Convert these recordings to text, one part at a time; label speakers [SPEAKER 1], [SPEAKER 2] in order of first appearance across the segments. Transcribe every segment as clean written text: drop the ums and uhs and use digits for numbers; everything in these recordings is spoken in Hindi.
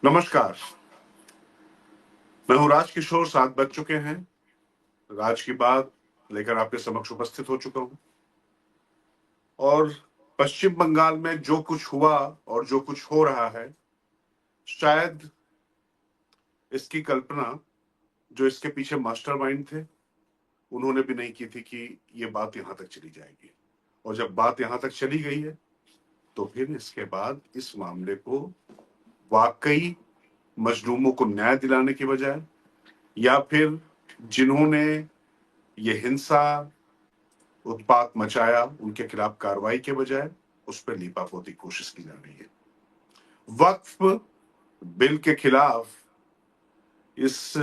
[SPEAKER 1] नमस्कार। मैं हूं राजकिशोर। 7 बज चुके हैं। राज की बात लेकर आपके समक्ष उपस्थित हो चुका हूं और पश्चिम बंगाल में जो कुछ हुआ और जो कुछ हो रहा है, शायद इसकी कल्पना जो इसके पीछे मास्टरमाइंड थे उन्होंने भी नहीं की थी कि ये बात यहां तक चली जाएगी। और जब बात यहां तक चली गई है तो फिर इसके बाद इस मामले को वाकई मजलूमों को न्याय दिलाने की बजाय या फिर जिन्होंने ये हिंसा उत्पात मचाया उनके खिलाफ कार्रवाई के बजाय उस पर लीपापोती कोशिश की जा रही है। वक्फ बिल के खिलाफ इस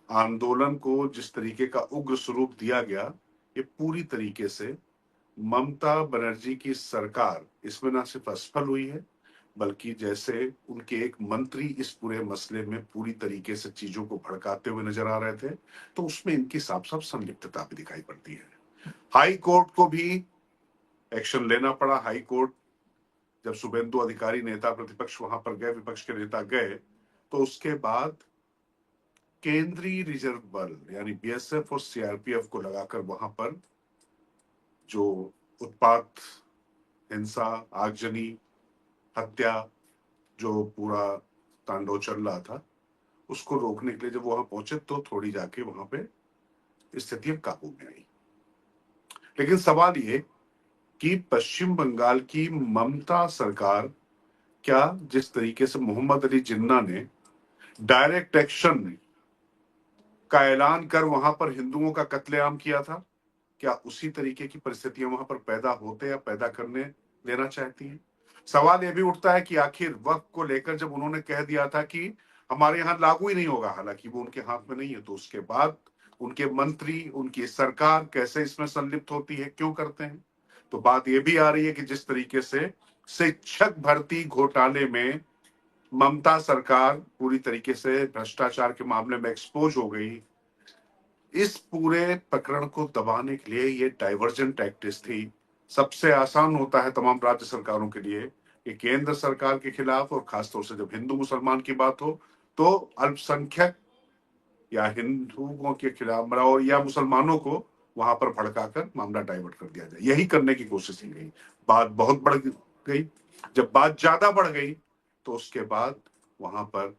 [SPEAKER 1] आंदोलन को जिस तरीके का उग्र स्वरूप दिया गया, ये पूरी तरीके से ममता बनर्जी की सरकार इसमें ना सिर्फ असफल हुई है, बल्कि जैसे उनके एक मंत्री इस पूरे मसले में पूरी तरीके से चीजों को भड़काते हुए नजर आ रहे थे, तो उसमें इनकी साफ साफ संलिप्तता भी दिखाई पड़ती है। हाई कोर्ट को भी एक्शन लेना पड़ा। हाई कोर्ट जब शुभेंदु अधिकारी नेता प्रतिपक्ष वहां पर गए, विपक्ष के नेता गए, तो उसके बाद केंद्रीय रिजर्व बल यानी बीएसएफ और सीआरपीएफ को लगाकर वहां पर जो उत्पात, हिंसा, आगजनी, हत्या, जो पूरा तांडव चल रहा था, उसको रोकने के लिए जब वहां पहुंचे तो थोड़ी जाके वहां पे स्थिति काबू में आई। लेकिन सवाल ये कि पश्चिम बंगाल की ममता सरकार क्या जिस तरीके से मोहम्मद अली जिन्ना ने डायरेक्ट एक्शन का ऐलान कर वहां पर हिंदुओं का कत्लेआम किया था, क्या उसी तरीके की परिस्थितियां वहां पर पैदा होते या पैदा करने देना चाहती हैं? सवाल यह भी उठता है कि आखिर वक्फ को लेकर जब उन्होंने कह दिया था कि हमारे यहां लागू ही नहीं होगा, हालांकि वो उनके हाथ में नहीं है, तो उसके बाद उनके मंत्री, उनकी सरकार कैसे इसमें संलिप्त होती है, क्यों करते हैं? तो बात यह भी आ रही है कि जिस तरीके से शिक्षक भर्ती घोटाले में ममता सरकार पूरी तरीके से भ्रष्टाचार के मामले में एक्सपोज हो गई, इस पूरे प्रकरण को दबाने के लिए ये डाइवर्जेंट टैक्टिक्स थी। सबसे आसान होता है तमाम राज्य सरकारों के लिए कि केंद्र सरकार के खिलाफ, और खासतौर से जब हिंदू मुसलमान की बात हो, तो अल्पसंख्यक या हिंदुओं के खिलाफ और या मुसलमानों को वहां पर भड़काकर मामला डाइवर्ट कर दिया जाए। यही करने की कोशिश की गई। बात बहुत बढ़ गई। जब बात ज्यादा बढ़ गई तो उसके बाद वहां पर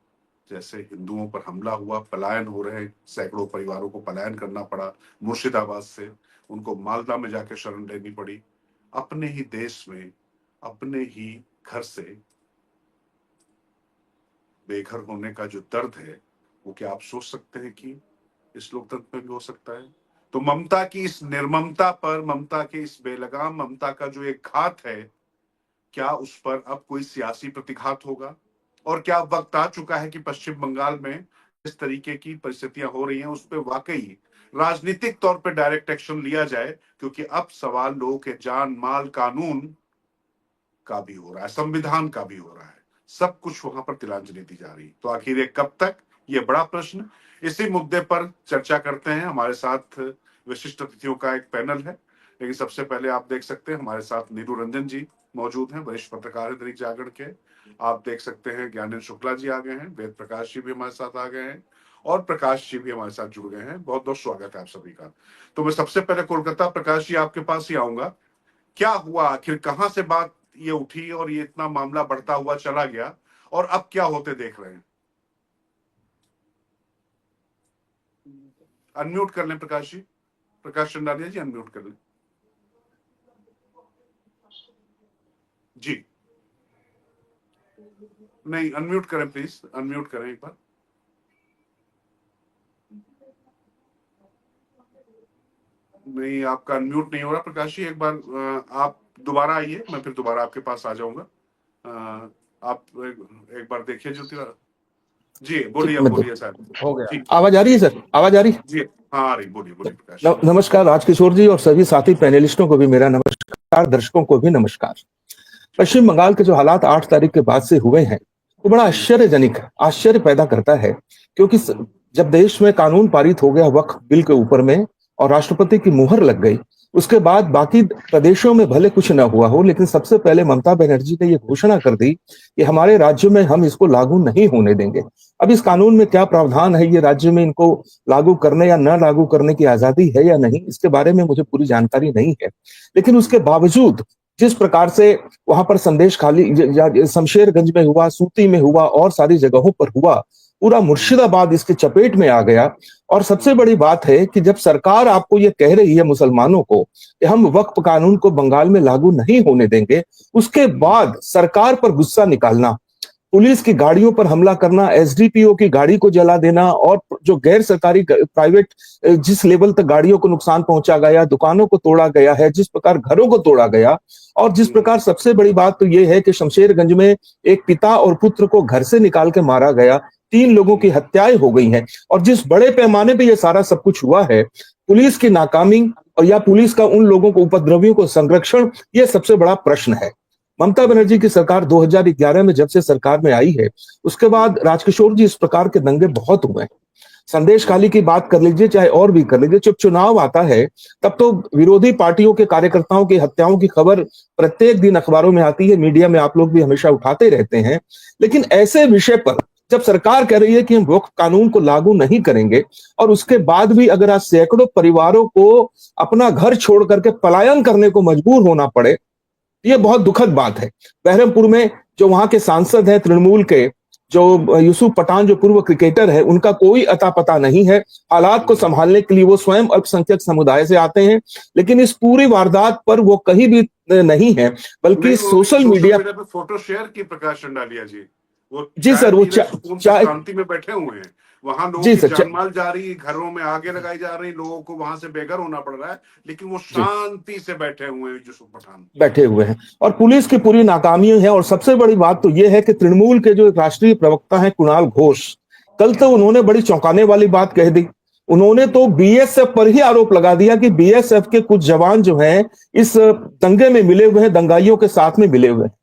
[SPEAKER 1] जैसे हिंदुओं पर हमला हुआ, पलायन हो रहे, सैकड़ों परिवारों को पलायन करना पड़ा मुर्शिदाबाद से, उनको मालदा में जाकर शरण लेनी पड़ी। अपने ही देश में, अपने ही घर से बेघर होने का जो दर्द है, वो क्या आप सोच सकते हैं कि इस लोकतंत्र में भी हो सकता है? तो ममता की इस निर्ममता पर, ममता के इस बेलगाम ममता का जो एक घात है, क्या उस पर अब कोई सियासी प्रतिघात होगा? और क्या वक्त आ चुका है कि पश्चिम बंगाल में इस तरीके की परिस्थितियां हो रही हैं उस पर वाकई राजनीतिक तौर पर डायरेक्ट एक्शन लिया जाए? क्योंकि अब सवाल लोगों के जान माल, कानून का भी हो रहा है, संविधान का भी हो रहा है, सब कुछ वहां पर तिलांजलि दी जा रही है। तो आखिर ये कब तक, ये बड़ा प्रश्न। इसी मुद्दे पर चर्चा करते हैं। हमारे साथ विशिष्ट अतिथियों का एक पैनल है, लेकिन सबसे पहले आप देख सकते हैं हमारे साथ नीरू रंजन जी मौजूद हैं, वरिष्ठ पत्रकार हैं दैनिक जागरण के। आप देख सकते हैं ज्ञानेंद्र शुक्ला जी आ गए हैं, वेद प्रकाश जी भी हमारे साथ आ गए हैं, और प्रकाश जी भी हमारे साथ जुड़ गए हैं। बहुत बहुत स्वागत है आप सभी का। तो मैं सबसे पहले कोलकाता प्रकाश जी आपके पास ही आऊंगा। क्या हुआ आखिर, कहां से बात ये उठी और ये इतना मामला बढ़ता हुआ चला गया, और अब क्या होते देख रहे हैं? अनम्यूट कर लें प्रकाश जी, प्रकाश चंडालिया जी अनम्यूट कर लें जी। नहीं, अनम्यूट करें प्लीज, अनम्यूट करें एक बार। नहीं, आपका अनम्यूट नहीं हो रहा प्रकाश जी। एक बार आप दोबारा आइए, मैं फिर दोबारा आपके पास आ जाऊंगा। आप एक बार देखिए ज्योतिरा जी, बोलिए बोलिए सर।
[SPEAKER 2] हो गया।
[SPEAKER 1] ठीक,
[SPEAKER 2] आवाज आ रही है सर? आवाज आ रही है
[SPEAKER 1] जी हाँ आ रही, बोलिए बोलिए प्रकाश।
[SPEAKER 2] नमस्कार राजकिशोर जी और सभी साथी पैनलिस्टों को भी मेरा नमस्कार, दर्शकों को भी नमस्कार। पश्चिम बंगाल के जो हालात 8 तारीख के बाद से हुए हैं वो बड़ा आश्चर्यजनक, आश्चर्य पैदा करता है, क्योंकि जब देश में कानून पारित हो गया वक्फ बिल के ऊपर में और राष्ट्रपति की मुहर लग गई, उसके बाद बाकी प्रदेशों में भले कुछ ना हुआ हो, लेकिन सबसे पहले ममता बनर्जी ने ये घोषणा कर दी कि हमारे राज्य में हम इसको लागू नहीं होने देंगे। अब इस कानून में क्या प्रावधान है, ये राज्य में इनको लागू करने या न लागू करने की आजादी है या नहीं, इसके बारे में मुझे पूरी जानकारी नहीं है। लेकिन उसके बावजूद जिस प्रकार से वहां पर संदेश खाली शमशेरगंज में हुआ, सूती में हुआ और सारी जगहों पर हुआ, पूरा मुर्शिदाबाद इसके चपेट में आ गया। और सबसे बड़ी बात है कि जब सरकार आपको ये कह रही है मुसलमानों को कि हम वक्फ कानून को बंगाल में लागू नहीं होने देंगे, उसके बाद सरकार पर गुस्सा निकालना, पुलिस की गाड़ियों पर हमला करना, एसडीपीओ की गाड़ी को जला देना और जो गैर सरकारी प्राइवेट जिस लेवल तक गाड़ियों को नुकसान पहुंचा गया, दुकानों को तोड़ा गया है, जिस प्रकार घरों को तोड़ा गया, और जिस प्रकार सबसे बड़ी बात तो ये है कि शमशेरगंज में एक पिता और पुत्र को घर से निकाल के मारा गया, 3 लोगों की हत्याएं हो गई हैं, और जिस बड़े पैमाने पे ये सारा सब कुछ हुआ है, पुलिस की नाकामी और या पुलिस का उन लोगों को, उपद्रवियों को संरक्षण, ये सबसे बड़ा प्रश्न है। ममता बनर्जी की सरकार 2011 में जब से सरकार में आई है, उसके बाद राजकिशोर जी इस प्रकार के दंगे बहुत हुए हैं। संदेश खाली की बात कर लीजिए, चाहे और भी कर लीजिए, जब चुनाव आता है तब तो विरोधी पार्टियों के कार्यकर्ताओं की हत्याओं की खबर प्रत्येक दिन अखबारों में आती है, मीडिया में आप लोग भी हमेशा उठाते रहते हैं। लेकिन ऐसे विषय पर जब सरकार कह रही है कि हम वक्फ कानून को लागू नहीं करेंगे, और उसके बाद भी अगर आज सैकड़ों परिवारों को अपना घर छोड़ करके पलायन करने को मजबूर होना पड़े, ये बहुत दुखद बात है। बहरमपुर में जो वहां के सांसद हैं तृणमूल के, जो यूसुफ पठान जो पूर्व क्रिकेटर है, उनका कोई अता पता नहीं है। हालात को संभालने के लिए वो स्वयं अल्पसंख्यक समुदाय से आते हैं, लेकिन इस पूरी वारदात पर वो कहीं भी नहीं है, बल्कि सोशल मीडिया
[SPEAKER 1] पे फोटो शेयर की प्रकाश अंडालिया जी, वो
[SPEAKER 2] जी सर, वो
[SPEAKER 1] शांति में बैठे हुए हैं, वहां लोगों
[SPEAKER 2] जी
[SPEAKER 1] की
[SPEAKER 2] सर,
[SPEAKER 1] जानमाल जा रही, घरों में आगे लगाई जा रही, लोगों को वहां से बेघर होना पड़ रहा है, लेकिन वो शांति से बैठे हुए हैं, यूसुफ पठान
[SPEAKER 2] बैठे हुए हैं, और पुलिस की पूरी नाकामी है। और सबसे बड़ी बात तो यह है कि तृणमूल के जो राष्ट्रीय प्रवक्ता हैं कुणाल घोष, कल तो उन्होंने बड़ी चौंकाने वाली बात कह दी। उन्होंने तो बीएसएफ पर ही आरोप लगा दिया कि बीएसएफ के कुछ जवान जो हैं इस दंगे में मिले हुए हैं, दंगाइयों के साथ में मिले हुए हैं।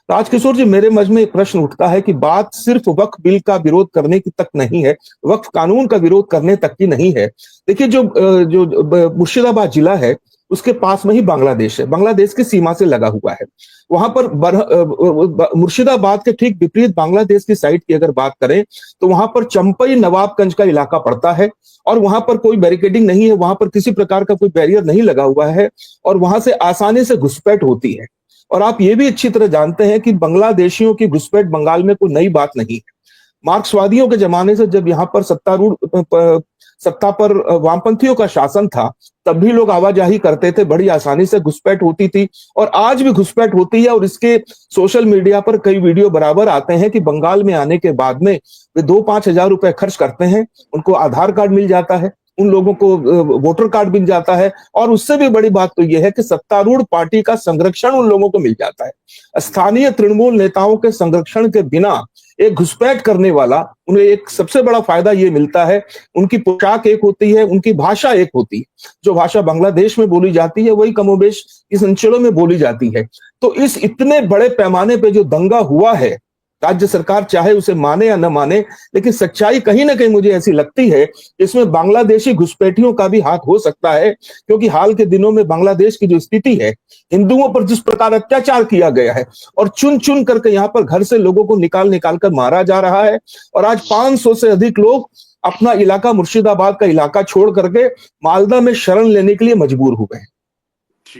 [SPEAKER 2] राजकिशोर जी, मेरे मन में एक प्रश्न उठता है कि बात सिर्फ वक्फ बिल का विरोध करने की तक नहीं है, वक्फ कानून का विरोध करने तक की नहीं है। देखिए, जो मुर्शिदाबाद जिला है, उसके पास में ही बांग्लादेश है, बांग्लादेश की सीमा से लगा हुआ है। वहां पर मुर्शिदाबाद के ठीक विपरीत बांग्लादेश की साइड की अगर बात करें तो वहां पर चंपई नवाबगंज का इलाका पड़ता है, और वहां पर कोई बैरिकेडिंग नहीं है, वहां पर किसी प्रकार का कोई बैरियर नहीं लगा हुआ है, और वहां से आसानी से घुसपैठ होती है। और आप ये भी अच्छी तरह जानते हैं कि बांग्लादेशियों की घुसपैठ बंगाल में कोई नई बात नहीं है। मार्क्सवादियों के जमाने से जब यहाँ पर सत्ता पर वामपंथियों का शासन था, तब भी लोग आवाजाही करते थे, बड़ी आसानी से घुसपैठ होती थी, और आज भी घुसपैठ होती है। और इसके सोशल मीडिया पर कई वीडियो बराबर आते हैं कि बंगाल में आने के बाद में वे 2-5 हजार रुपए खर्च करते हैं, उनको आधार कार्ड मिल जाता है, उन लोगों को वोटर कार्ड मिल जाता है, और उससे भी बड़ी बात तो यह है कि सत्तारूढ़ पार्टी का संरक्षण उन लोगों को मिल जाता है। स्थानीय तृणमूल नेताओं के संरक्षण के बिना एक घुसपैठ करने वाला, उन्हें एक सबसे बड़ा फायदा ये मिलता है, उनकी पोशाक एक होती है, उनकी भाषा एक होती है। जो भाषा बांग्लादेश में बोली जाती है वही कमोबेश इस अंचलों में बोली जाती है। तो इस इतने बड़े पैमाने पे जो दंगा हुआ है, राज्य सरकार चाहे उसे माने या न माने, लेकिन सच्चाई कहीं ना कहीं मुझे ऐसी लगती है इसमें बांग्लादेशी घुसपैठियों का भी हाथ हो सकता है। क्योंकि हाल के दिनों में बांग्लादेश की जो स्थिति है, हिंदुओं पर जिस प्रकार अत्याचार किया गया है, और चुन चुन करके यहाँ पर घर से लोगों को निकाल निकाल कर मारा जा रहा है, और आज 500 से अधिक लोग अपना इलाका, मुर्शिदाबाद का इलाका छोड़ करके मालदा में शरण लेने के लिए मजबूर हुए हैं।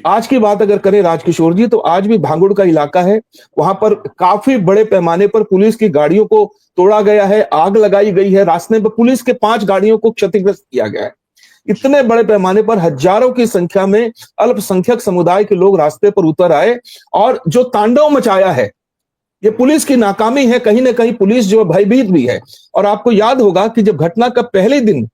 [SPEAKER 2] आज की बात अगर करें राजकिशोर जी, तो आज भी भांगुड़ का इलाका है, वहां पर काफी बड़े पैमाने पर पुलिस की गाड़ियों को तोड़ा गया है, आग लगाई गई है, रास्ते में पुलिस के 5 गाड़ियों को क्षतिग्रस्त किया गया है। इतने बड़े पैमाने पर हजारों की संख्या में अल्पसंख्यक समुदाय के लोग रास्ते पर उतर आए, और जो तांडव मचाया है, ये पुलिस की नाकामी है। कहीं ना कहीं पुलिस जो भयभीत भी है। और आपको याद होगा कि जब घटना का पहले दिन,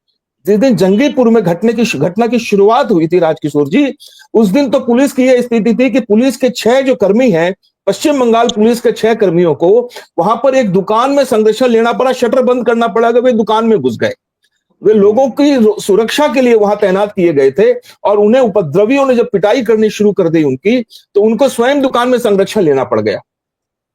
[SPEAKER 2] जिस दिन जंगीपुर में घटना की शुरुआत हुई थी राजकिशोर जी, उस दिन तो पुलिस की यह स्थिति थी कि पुलिस के 6 जो कर्मी हैं, पश्चिम बंगाल पुलिस के 6 कर्मियों को वहां पर एक दुकान में संरक्षण लेना पड़ा, शटर बंद करना पड़ा, वे दुकान में घुस गए। वे लोगों की सुरक्षा के लिए वहां तैनात किए गए थे, और उन्हें उपद्रवियों ने जब पिटाई करनी शुरू कर दी उनकी, तो उनको स्वयं दुकान में संरक्षण लेना पड़ गया।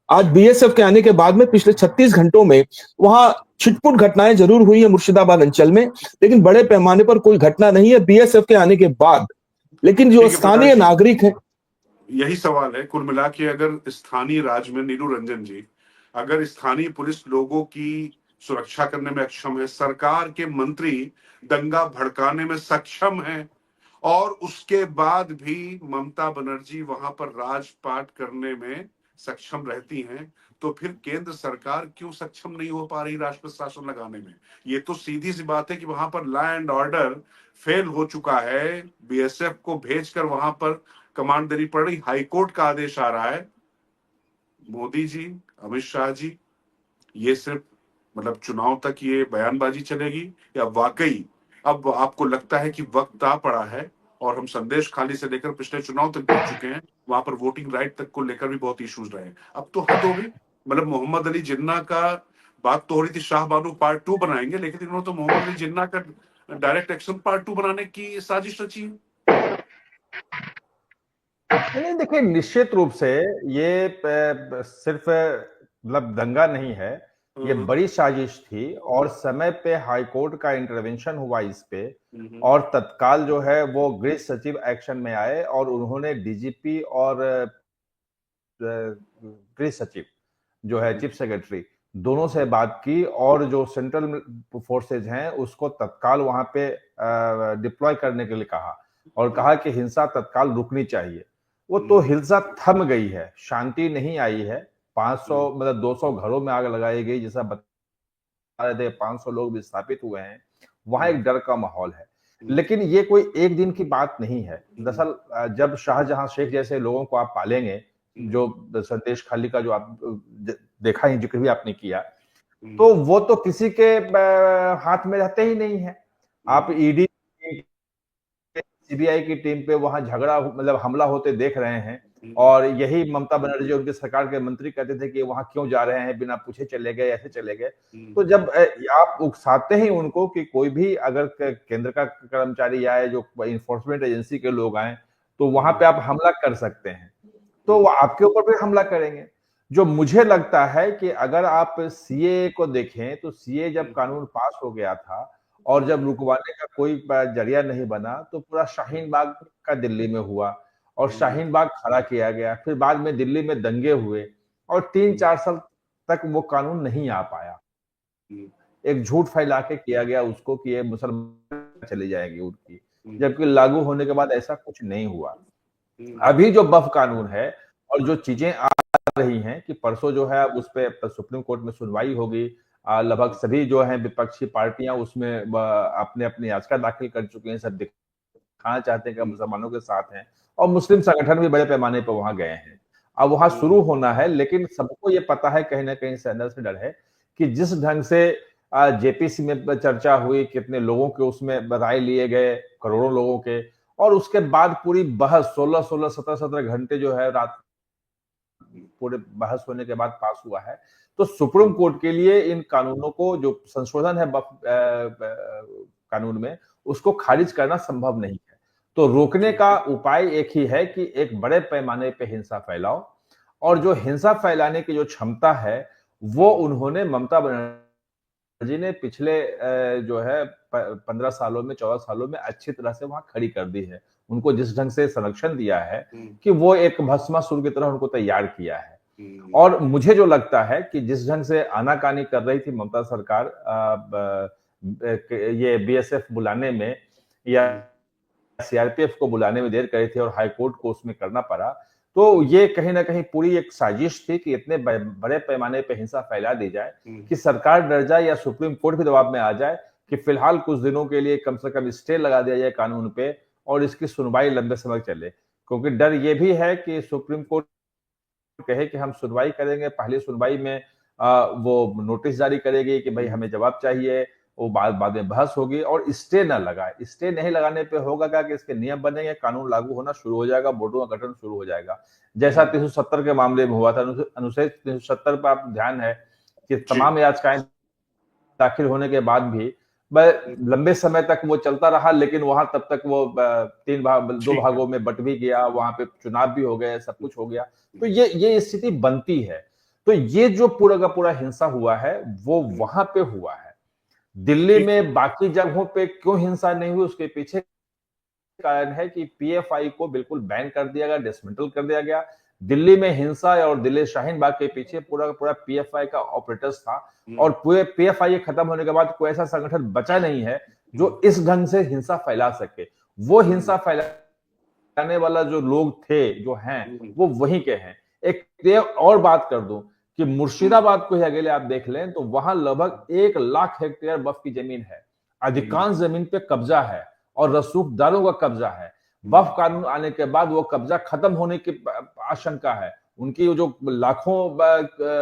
[SPEAKER 2] आज बीएसएफ के आने के बाद में पिछले 36 घंटों में वहां छिटपुट घटनाएं जरूर हुई है मुर्शिदाबाद अंचल में, लेकिन बड़े पैमाने पर कोई घटना नहीं है। बीएसएफ के आने के बाद लेकिन जो
[SPEAKER 1] ठीक है
[SPEAKER 2] स्थानीय
[SPEAKER 1] प्रकाश जी,
[SPEAKER 2] नागरिक है,
[SPEAKER 1] यही सवाल है कुल मिला के, अगर स्थानीय राज में नीलू रंजन जी, अगर स्थानीय पुलिस लोगों की सुरक्षा करने में अक्षम है, सरकार के मंत्री दंगा भड़काने में सक्षम है, और उसके बाद भी ममता बनर्जी वहां पर राजपाट करने में सक्षम रहती हैं, तो फिर केंद्र सरकार क्यों सक्षम नहीं हो पा रही राष्ट्र शासन लगाने में? ये तो सीधी सी बात है कि वहां पर लॉ एंड ऑर्डर फेल हो चुका है, बीएसएफ को भेजकर वहां पर कमांड देनी पड़ रही, हाईकोर्ट का आदेश आ रहा है। मोदी जी, अमित शाह जी, ये सिर्फ मतलब चुनाव तक ये बयानबाजी चलेगी, या वाकई अब आपको लगता है कि वक्त आ पड़ा है और हम संदेश खाली से लेकर पिछले चुनाव तक देख चुके हैं, वहां पर वोटिंग राइट तक को लेकर भी बहुत इश्यूज रहे, अब तो हद हो गई। मतलब मोहम्मद अली जिन्ना का बात तो हो रही थी, शाह बानो पार्ट 2 बनाएंगे, लेकिन इन्होंने तो मोहम्मद अली जिन्ना का डायरेक्ट एक्शन पार्ट 2 बनाने की साजिश रची है।
[SPEAKER 3] नहीं देखिए, निश्चित रूप से ये सिर्फ मतलब दंगा नहीं है, ये बड़ी साजिश थी और समय पे हाईकोर्ट का इंटरवेंशन हुआ इस पे, और तत्काल जो है वो गृह सचिव एक्शन में आए और उन्होंने डीजीपी और गृह सचिव जो है चीफ सेक्रेटरी दोनों से बात की और जो सेंट्रल फोर्सेज हैं उसको तत्काल वहां पे डिप्लॉय करने के लिए कहा और कहा कि हिंसा तत्काल रुकनी चाहिए। वो तो हिंसा थम गई है, शांति नहीं आई है। 500 मतलब 200 घरों में आग लगाई गई, जैसा बता रहे थे, 500 लोग विस्थापित हुए हैं, वहां एक डर का माहौल है। लेकिन ये कोई एक दिन की बात नहीं है। दरअसल जब शाहजहां शेख जैसे लोगों को आप पालेंगे, जो संदेश खाली का जो आप देखा ही, जिक्र भी आपने किया, तो वो तो किसी के हाथ में रहते ही नहीं है। आप ईडी सीबीआई की टीम पे वहां झगड़ा मतलब हमला होते देख रहे हैं, और यही ममता बनर्जी उनकी सरकार के मंत्री कहते थे कि वहां क्यों जा रहे हैं, बिना पूछे चले गए, ऐसे चले गए। तो जब आप उकसाते हैं उनको कि कोई भी अगर केंद्र का कर्मचारी आए, जो इन्फोर्समेंट एजेंसी के लोग आए, तो वहां पे आप हमला कर सकते हैं, तो वो आपके ऊपर भी हमला करेंगे। जो मुझे लगता है कि अगर आप सीए को देखें, तो सीए जब कानून पास हो गया था और जब रुकवाने का कोई जरिया नहीं बना, तो पूरा शाहीन बाग का दिल्ली में हुआ और शाहीन बाग खड़ा किया गया। फिर बाद में दिल्ली में दंगे हुए और 3-4 साल तक वो कानून नहीं आ पाया। एक झूठ फैला के किया गया उसको कि ये मुसलमान चली जाएगी उनकी, जबकि लागू होने के बाद ऐसा कुछ नहीं हुआ। अभी जो बफ कानून है और जो चीजें आ रही हैं कि परसों जो है उस पर सुप्रीम कोर्ट में सुनवाई होगी, लगभग सभी जो है विपक्षी पार्टियां उसमें अपने अपनी याचिका दाखिल कर चुके हैं, सब दिखाना चाहते हैं कि मुसलमानों के साथ हैं, और मुस्लिम संगठन भी बड़े पैमाने पर वहां गए हैं। अब वहां शुरू होना है, लेकिन सबको ये पता है कहीं ना कहीं से अंदर से डर है कि जिस ढंग से जेपीसी में चर्चा हुई, कितने लोगों के उसमें राय लिए गए, करोड़ों लोगों के, और उसके बाद पूरी बहस 16-16, 17-17 घंटे जो है रात पूरे बहस होने के बाद पास हुआ है। तो सुप्रीम कोर्ट के लिए इन कानूनों को, जो संशोधन है कानून में, उसको खारिज करना संभव नहीं है। तो रोकने का उपाय एक ही है कि एक बड़े पैमाने पे हिंसा फैलाओ, और जो हिंसा फैलाने की जो क्षमता है वो उन्होंने ममता बनर्जी ने पिछले जो है 15 सालों में, 14 सालों में अच्छी तरह से वहां खड़ी कर दी है। उनको जिस ढंग से संरक्षण दिया है कि वो एक भस्मासुर की तरह उनको तैयार किया है। और मुझे जो लगता है कि जिस ढंग से आनाकानी कर रही थी ममता सरकार ये बीएसएफ बुलाने में या सीआरपीएफ को बुलाने में देर कर रही थी और हाईकोर्ट को उसमें करना पड़ा, तो ये कहीं ना कहीं पूरी एक साजिश थी कि इतने बड़े पैमाने पे हिंसा फैला दी जाए कि सरकार डर जाए या सुप्रीम कोर्ट भी दबाव में आ जाए कि फिलहाल कुछ दिनों के लिए कम से कम स्टे लगा दिया जाए कानून पे और इसकी सुनवाई लंबे समय चले। क्योंकि डर ये भी है कि सुप्रीम कोर्ट कहे कि हम सुनवाई करेंगे, पहली सुनवाई में वो नोटिस जारी करेगी कि भाई हमें जवाब चाहिए, वो बाद में बहस होगी और स्टे न लगाए। स्टे नहीं लगाने पे होगा क्या कि इसके नियम बनेंगे, कानून लागू होना शुरू हो जाएगा, बोर्डों का गठन शुरू हो जाएगा, जैसा 370 के मामले में हुआ था। अनुच्छेद 370 पर आप ध्यान है कि तमाम याचिकाएं दाखिल होने के बाद भी लंबे समय तक वो चलता रहा, लेकिन वहां तब तक वो 2 भागों में बट भी गया, वहां पे चुनाव भी हो गए, सब कुछ हो गया। तो ये स्थिति बनती है। तो ये जो पूरा का पूरा हिंसा हुआ है वो वहां पे हुआ है। दिल्ली में बाकी जगहों पे क्यों हिंसा नहीं हुई, उसके पीछे कारण है कि पीएफआई को बिल्कुल बैन कर दिया गया, डिसमेंटल कर दिया गया। दिल्ली में हिंसा और दिल्ली शाहीन बाग के पीछे पूरा का पूरा पीएफआई का ऑपरेटर्स था और पूरे पीएफआई खत्म होने के बाद कोई ऐसा संगठन बचा नहीं है जो इस ढंग से हिंसा फैला सके। वो हिंसा फैलाने वाला जो लोग थे, जो हैं, वो वहीं के हैं। एक और बात कर दूं कि मुर्शिदाबाद को ही अकेले आप देख लें तो वहां लगभग 1 लाख हेक्टेयर वक्फ की जमीन है। अधिकांश जमीन पे कब्जा है और रसूखदारों का कब्जा है। वक्फ कानून आने के बाद वो कब्जा खत्म होने की आशंका है। उनकी जो लाखों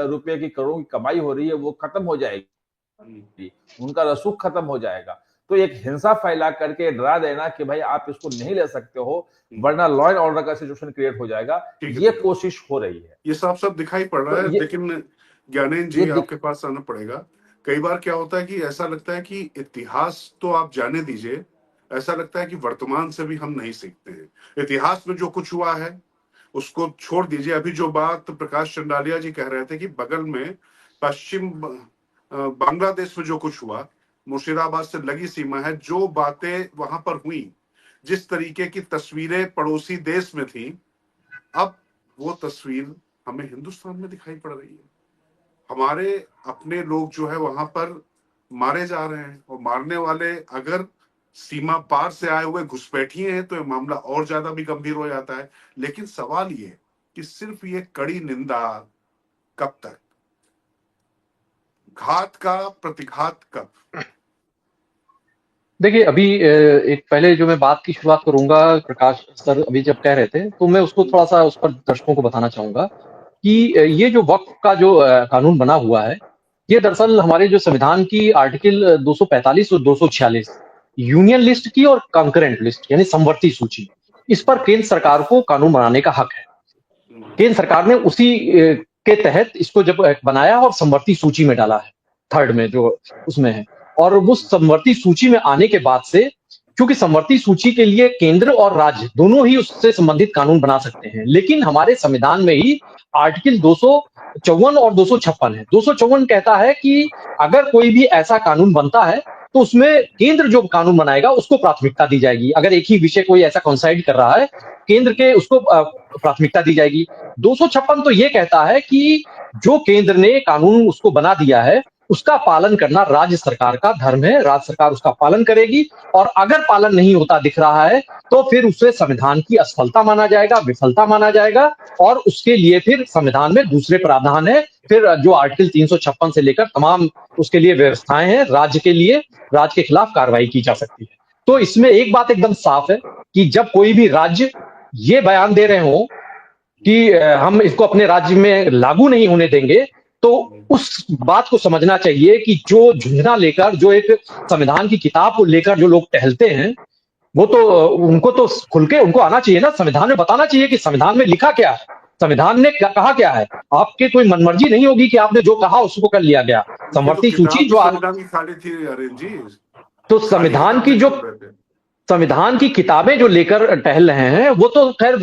[SPEAKER 3] रुपए की, करोड़ों की कमाई हो रही है वो खत्म हो जाएगी, उनका रसूख खत्म हो जाएगा। तो एक हिंसा फैला करके डरा देना कि भाई आप इसको नहीं ले सकते हो वरना लॉ एंड ऑर्डर का सिचुएशन क्रिएट हो जाएगा, ये कोशिश हो रही है।
[SPEAKER 1] ये सब दिखाई पड़ रहा है। लेकिन ज्ञानेंद्र जी आपके पास आना पड़ेगा। कई बार क्या होता है कि ऐसा लगता है कि इतिहास तो आप जाने दीजिए, ऐसा लगता है कि वर्तमान से भी हम नहीं सीखते हैं। इतिहास में जो कुछ हुआ है उसको छोड़ दीजिए। अभी जो बात प्रकाश चंडालिया जी कह रहे थे कि बगल में पश्चिम बांग्लादेश में जो कुछ हुआ, मुर्शिदाबाद से लगी सीमा है, जो बातें वहां पर हुई, जिस तरीके की तस्वीरें पड़ोसी देश में थी, अब वो तस्वीर हमें हिंदुस्तान में दिखाई पड़ रही है। हमारे अपने लोग जो है वहां पर मारे जा रहे हैं और मारने वाले अगर सीमा पार से आए हुए घुसपैठिए हैं तो ये मामला और ज्यादा भी गंभीर हो जाता है। लेकिन सवाल ये कि सिर्फ ये कड़ी निंदा कब तक, घात का प्रतिघात कब?
[SPEAKER 4] देखिए अभी एक पहले जो मैं बात की शुरुआत करूंगा, प्रकाश सर अभी जब कह रहे थे तो मैं उसको थोड़ा सा उस पर दर्शकों को बताना चाहूंगा कि ये जो वक्फ का जो कानून बना हुआ है, ये दरअसल हमारे जो संविधान की आर्टिकल 245 और 246 यूनियन लिस्ट की और कंकरेंट लिस्ट यानी समवर्ती सूची, इस पर केंद्र सरकार को कानून बनाने का हक है। केंद्र सरकार ने उसी के तहत इसको जब बनाया और समवर्ती सूची में डाला है, थर्ड में जो उसमें है। और वो समवर्ती सूची में आने के बाद से, क्योंकि समवर्ती सूची के लिए केंद्र और राज्य दोनों ही उससे संबंधित कानून बना सकते हैं, लेकिन हमारे संविधान में ही आर्टिकल 254 और 256 है। 254 कहता है कि अगर कोई भी ऐसा कानून बनता है तो उसमें केंद्र जो कानून बनाएगा उसको प्राथमिकता दी जाएगी। अगर एक ही विषय कोई ऐसा कंसाइड कर रहा है, केंद्र के उसको प्राथमिकता दी जाएगी। 256 तो ये कहता है कि जो केंद्र ने कानून उसको बना दिया है उसका पालन करना राज्य सरकार का धर्म है, राज्य सरकार उसका पालन करेगी, और अगर पालन नहीं होता दिख रहा है तो फिर उसे संविधान की असफलता माना जाएगा, विफलता माना जाएगा, और उसके लिए फिर संविधान में दूसरे प्रावधान है, फिर जो आर्टिकल 356 से लेकर तमाम उसके लिए व्यवस्थाएं हैं, राज्य के लिए, राज्य के खिलाफ कार्रवाई की जा सकती है। तो इसमें एक बात एकदम साफ है कि जब कोई भी राज्य ये बयान दे रहे हो कि हम इसको अपने राज्य में लागू नहीं होने देंगे, तो उस बात को समझना चाहिए कि जो झुंझुना लेकर, जो एक संविधान की किताब को लेकर जो लोग टहलते हैं, वो तो उनको तो खुल के उनको आना चाहिए ना, संविधान में बताना चाहिए कि संविधान में लिखा क्या है, संविधान ने कहा क्या है। आपके कोई मनमर्जी नहीं होगी कि आपने जो कहा उसको कर लिया गया। समवर्ती सूची जो
[SPEAKER 1] खाली थी अरेंज जी,
[SPEAKER 4] तो संविधान की जो संविधान की किताबें जो लेकर टहल रहे हैं, वो तो खैर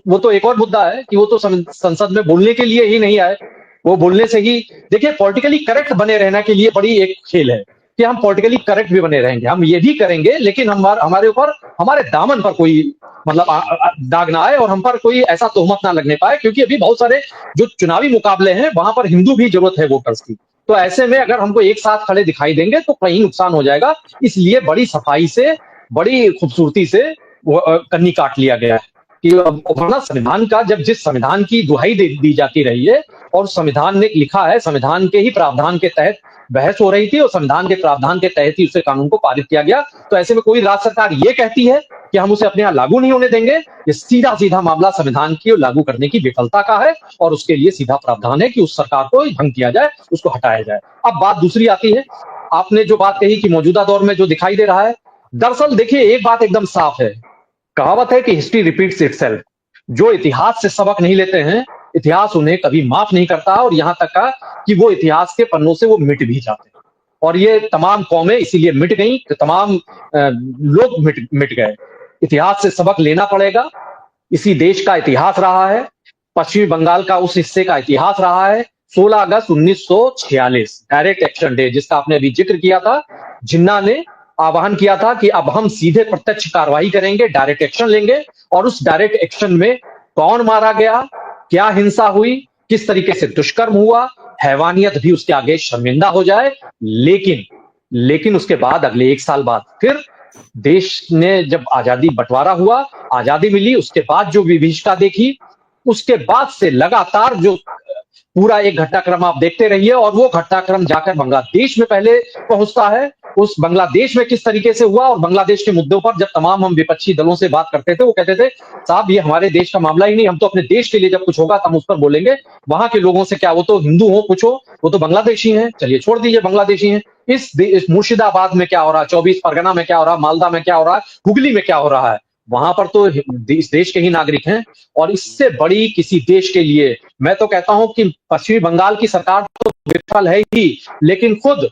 [SPEAKER 4] वो तो एक और मुद्दा है कि वो तो संसद में बोलने के लिए ही नहीं आए। वो बोलने से ही, देखिए पॉलिटिकली करेक्ट बने रहने के लिए बड़ी एक खेल है कि हम पॉलिटिकली करेक्ट भी बने रहेंगे, हम ये भी करेंगे, लेकिन हमारे ऊपर, हमारे दामन पर कोई मतलब दाग ना आए और हम पर कोई ऐसा तोहमत ना लगने पाए, क्योंकि अभी बहुत सारे जो चुनावी मुकाबले हैं वहां पर हिंदू भी जरूरत है वोटर्स की। तो ऐसे में अगर हमको एक साथ खड़े दिखाई देंगे तो कहीं नुकसान हो जाएगा, इसलिए बड़ी सफाई से, बड़ी खूबसूरती से वो कन्नी काट लिया गया है कि वरना संविधान का, जब जिस संविधान की दुहाई दी जाती रही है और संविधान ने लिखा है, संविधान के ही प्रावधान के तहत बहस हो रही थी और संविधान के प्रावधान के तहत ही उसे कानून को पारित किया गया, तो ऐसे में कोई राज्य सरकार ये कहती है कि हम उसे अपने यहाँ लागू नहीं होने देंगे, ये सीधा सीधा मामला संविधान की लागू करने की विफलता का है, और उसके लिए सीधा प्रावधान है कि उस सरकार को भंग किया जाए, उसको हटाया जाए। अब बात दूसरी आती है, आपने जो बात कही कि मौजूदा दौर में जो दिखाई दे रहा है, दरअसल देखिए एक बात एकदम साफ है, कहावत है कि हिस्ट्री रिपीट्स इटसेल्फ। जो इतिहास से सबक नहीं लेते हैं, इतिहास उन्हें कभी माफ नहीं करता, और यहां तक का कि वो इतिहास के पन्नों से वो मिट भी जाते हैं, और ये तमाम कौमें इसीलिए मिट गई कि तमाम लोग मिट गए। इतिहास से सबक लेना पड़ेगा। इसी देश का इतिहास रहा है, पश्चिमी बंगाल का उस हिस्से का इतिहास रहा है। 16 अगस्त 1946 डायरेक्ट एक्शन डे, जिसका आपने अभी जिक्र किया था, जिन्ना ने आह्वान किया था कि अब हम सीधे प्रत्यक्ष कार्रवाई करेंगे, डायरेक्ट एक्शन लेंगे, और उस डायरेक्ट एक्शन में कौन मारा गया, क्या हिंसा हुई, किस तरीके से दुष्कर्म हुआ, हैवानियत भी उसके आगे शर्मिंदा हो जाए। लेकिन उसके बाद अगले 1 साल बाद फिर देश ने जब आजादी बंटवारा हुआ, आजादी मिली, उसके बाद जो विभीषिका देखी, उसके बाद से लगातार जो पूरा एक घटनाक्रम आप देखते रहिए, और वो घटनाक्रम जाकर बांग्लादेश में पहले पहुंचता है। उस बांग्लादेश में किस तरीके से हुआ, और बांग्लादेश के मुद्दों पर जब तमाम हम विपक्षी दलों से बात करते थे, वो कहते थे साहब ये हमारे देश का मामला ही नहीं, हम तो अपने देश के लिए जब कुछ होगा तो हम उस पर बोलेंगे, वहां के लोगों से क्या, वो तो हिंदू हो कुछ हो, वो तो बांग्लादेशी हैं, चलिए छोड़ दीजिए बांग्लादेशी हैं। इस मुर्शिदाबाद में क्या हो रहा है, 24 परगना में क्या हो रहा है, मालदा में क्या हो रहा है, हुगली में क्या हो रहा है, वहां पर तो इस देश के ही नागरिक हैं। और इससे बड़ी किसी देश के लिए मैं तो कहता हूं कि पश्चिमी बंगाल की सरकार तो विफल है ही, लेकिन खुद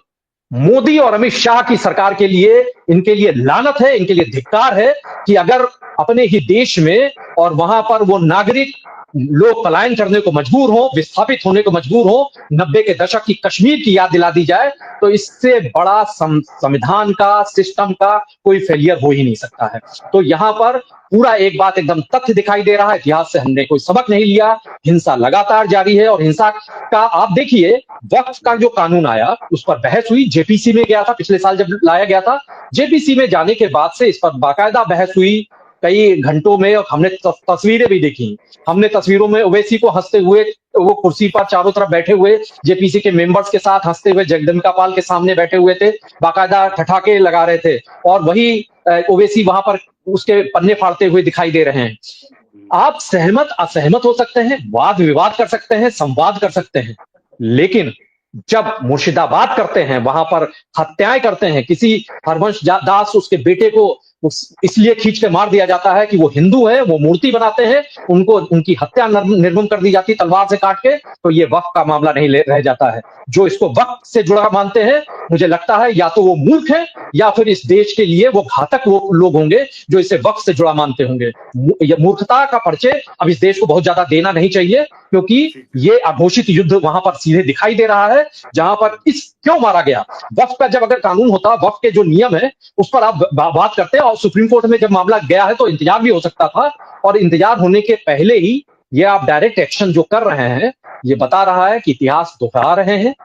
[SPEAKER 4] मोदी और अमित शाह की सरकार के लिए, इनके लिए लानत है, इनके लिए धिक्कार है कि अगर अपने ही देश में और वहां पर वो नागरिक लोग पलायन करने को मजबूर हो, विस्थापित होने को मजबूर हो, 90 के दशक की कश्मीर की याद दिला दी जाए, तो इससे बड़ा संविधान का, सिस्टम का कोई फेलियर हो ही नहीं सकता है। तो यहाँ पर पूरा एक बात एकदम तथ्य दिखाई दे रहा है, इतिहास से हमने कोई सबक नहीं लिया, हिंसा लगातार जारी है। और हिंसा का आप देखिए, वक्फ का जो कानून आया उस पर बहस हुई, जेपीसी में गया था, पिछले साल जब लाया गया था, जेपीसी में जाने के बाद से इस पर बाकायदा बहस हुई कई घंटों में, और हमने तस्वीरें भी देखी। हमने तस्वीरों में ओवैसी को हंसते हुए, वो कुर्सी पर चारों तरफ बैठे हुए जेपीसी के मेंबर्स के साथ हंसते हुए जगदम्बिका पाल के सामने बैठे हुए थे, बाकायदा ठठाके लगा रहे थे, और वही ओवैसी वहां पर उसके पन्ने फाड़ते हुए दिखाई दे रहे हैं। आप सहमत असहमत हो सकते हैं, वाद विवाद कर सकते हैं, संवाद कर सकते हैं, लेकिन जब मुर्शिदाबाद करते हैं, वहां पर हत्याएं करते हैं, किसी हरवंश दास उसके बेटे को इसलिए खींच के मार दिया जाता है कि वो हिंदू है, वो मूर्ति बनाते हैं, उनको उनकी हत्या निर्मम कर दी जाती तलवार से काट के, तो ये वक्फ का मामला नहीं रह जाता है। जो इसको वक्फ से जुड़ा मानते हैं, मुझे लगता है या तो वो मूर्ख है, या फिर इस देश के लिए वो घातक वो लोग होंगे जो इसे वक्फ से जुड़ा मानते होंगे। मूर्खता का परिचय अब इस देश को बहुत ज्यादा देना नहीं चाहिए, क्योंकि ये अघोषित युद्ध वहां पर सीधे दिखाई दे रहा है, जहां पर क्यों मारा गया। वक्फ का जब अगर कानून होता, वक्फ के जो नियम है उस पर आप बात करते हैं, और सुप्रीम कोर्ट में जब मामला गया है तो इंतजार भी हो सकता था, और इंतजार होने के पहले ही ये आप डायरेक्ट एक्शन जो कर रहे हैं, ये बता रहा है कि इतिहास दोहरा रहे हैं,